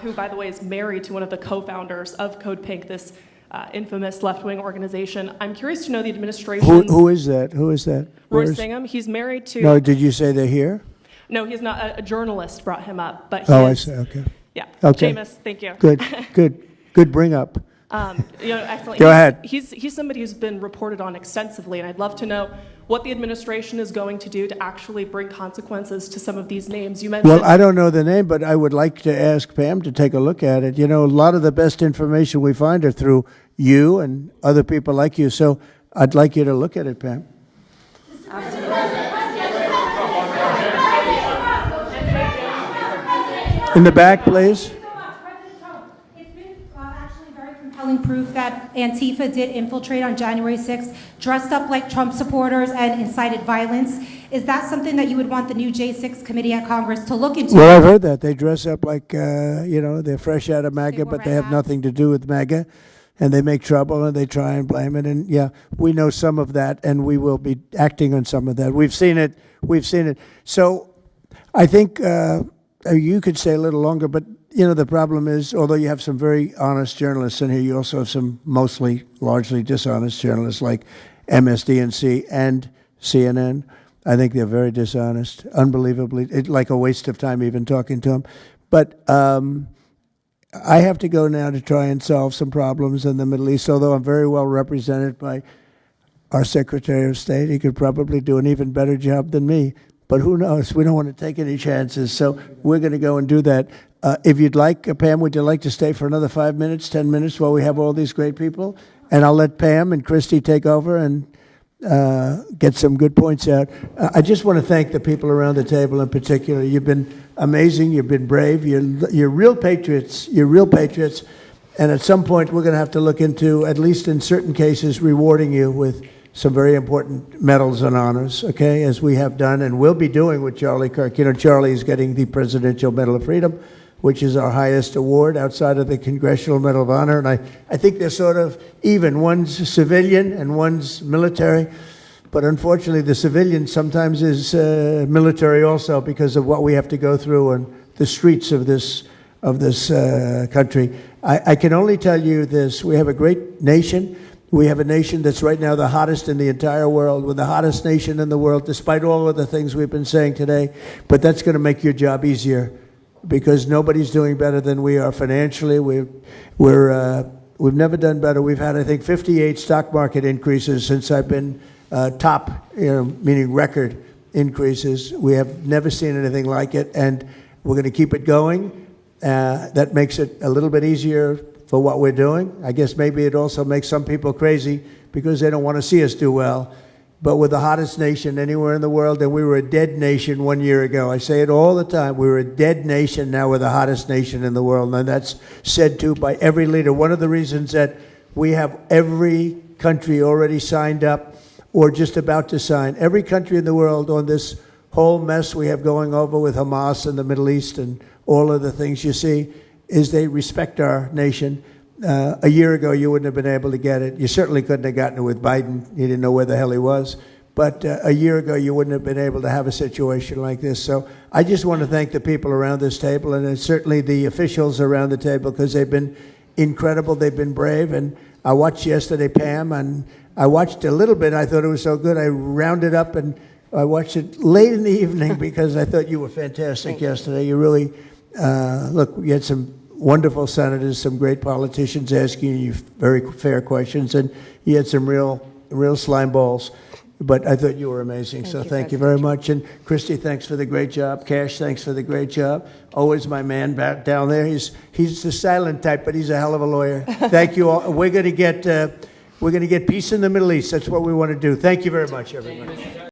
who, by the way, is married to one of the co-founders of Code Pink, this infamous left-wing organization. I'm curious to know the administration. Who is that? Who is that? Roy Singham. He's married to. No, did you say they're here? No, he's not. A journalist brought him up, but Oh, I see. Okay. Yeah. Okay. Jameis, thank you. Good bring up. Excellent. Go ahead. He's somebody who's been reported on extensively, and I'd love to know what the administration is going to do to actually bring consequences to some of these names. You mentioned. Well, I don't know the name, but I would like to ask Pam to take a look at it. You know, a lot of the best information we find are through you and other people like you. So I'd like you to look at it, Pam. In the back, please. Compelling proof that Antifa did infiltrate on January 6th, dressed up like Trump supporters and incited violence. Is that something that you would want the new J6 committee at Congress to look into? Well, I've heard that. They dress up like, they're fresh out of MAGA, but they have nothing to do with MAGA. And they make trouble and they try and blame it. And yeah, we know some of that, and we will be acting on some of that. We've seen it. So I think you could stay a little longer, but you know, the problem is, although you have some very honest journalists in here, you also have some largely dishonest journalists like MSDNC and CNN. I think they're very dishonest, unbelievably. It's like a waste of time even talking to them. But I have to go now to try and solve some problems in the Middle East, although I'm very well represented by our Secretary of State. He could probably do an even better job than me. But who knows? We don't want to take any chances, so we're going to go and do that. If you'd like, Pam, would you like to stay for another 5 minutes, 10 minutes while we have all these great people? And I'll let Pam and Kristi take over and get some good points out. I just want to thank the people around the table in particular. You've been amazing. You've been brave. You're real patriots. You're real patriots. And at some point, we're going to have to look into, at least in certain cases, rewarding you with some very important medals and honors, okay, as we have done and will be doing with Charlie Kirk. You know, Charlie is getting the Presidential Medal of Freedom, which is our highest award outside of the Congressional Medal of Honor. And I think they're sort of even. One's civilian and one's military. But unfortunately, the civilian sometimes is military also because of what we have to go through on the streets of this country. I can only tell you this. We have a great nation. We have a nation that's right now the hottest in the entire world. We're the hottest nation in the world, despite all of the things we've been saying today. But that's going to make your job easier because nobody's doing better than we are financially. We've never done better. We've had, I think, 58 stock market increases since I've been top, meaning record increases. We have never seen anything like it, and we're going to keep it going. That makes it a little bit easier for what we're doing. I guess maybe it also makes some people crazy because they don't want to see us do well. But we're the hottest nation anywhere in the world, and we were a dead nation 1 year ago. I say it all the time. We were a dead nation. Now we're the hottest nation in the world, and that's said to by every leader. One of the reasons that we have every country already signed up or just about to sign, every country in the world on this whole mess we have going over with Hamas and the Middle East and all of the things you see, is they respect our nation. A year ago, you wouldn't have been able to get it. You certainly couldn't have gotten it with Biden. You didn't know where the hell he was. But a year ago, you wouldn't have been able to have a situation like this. So I just want to thank the people around this table and certainly the officials around the table because they've been incredible. They've been brave. And I watched yesterday, Pam, and I watched a little bit. I thought it was so good. I rounded up and I watched it late in the evening because I thought you were fantastic yesterday. You really, look, you had some wonderful senators, some great politicians asking you very fair questions, and you had some real slime balls. But I thought you were amazing, so thank you very much. And Kristi, thanks for the great job. Kash, thanks for the great job. Always my man back down there. He's the silent type, but he's a hell of a lawyer. Thank you all. We're going to get We're going to get peace in the Middle East. That's what we want to do. Thank you very much, everybody.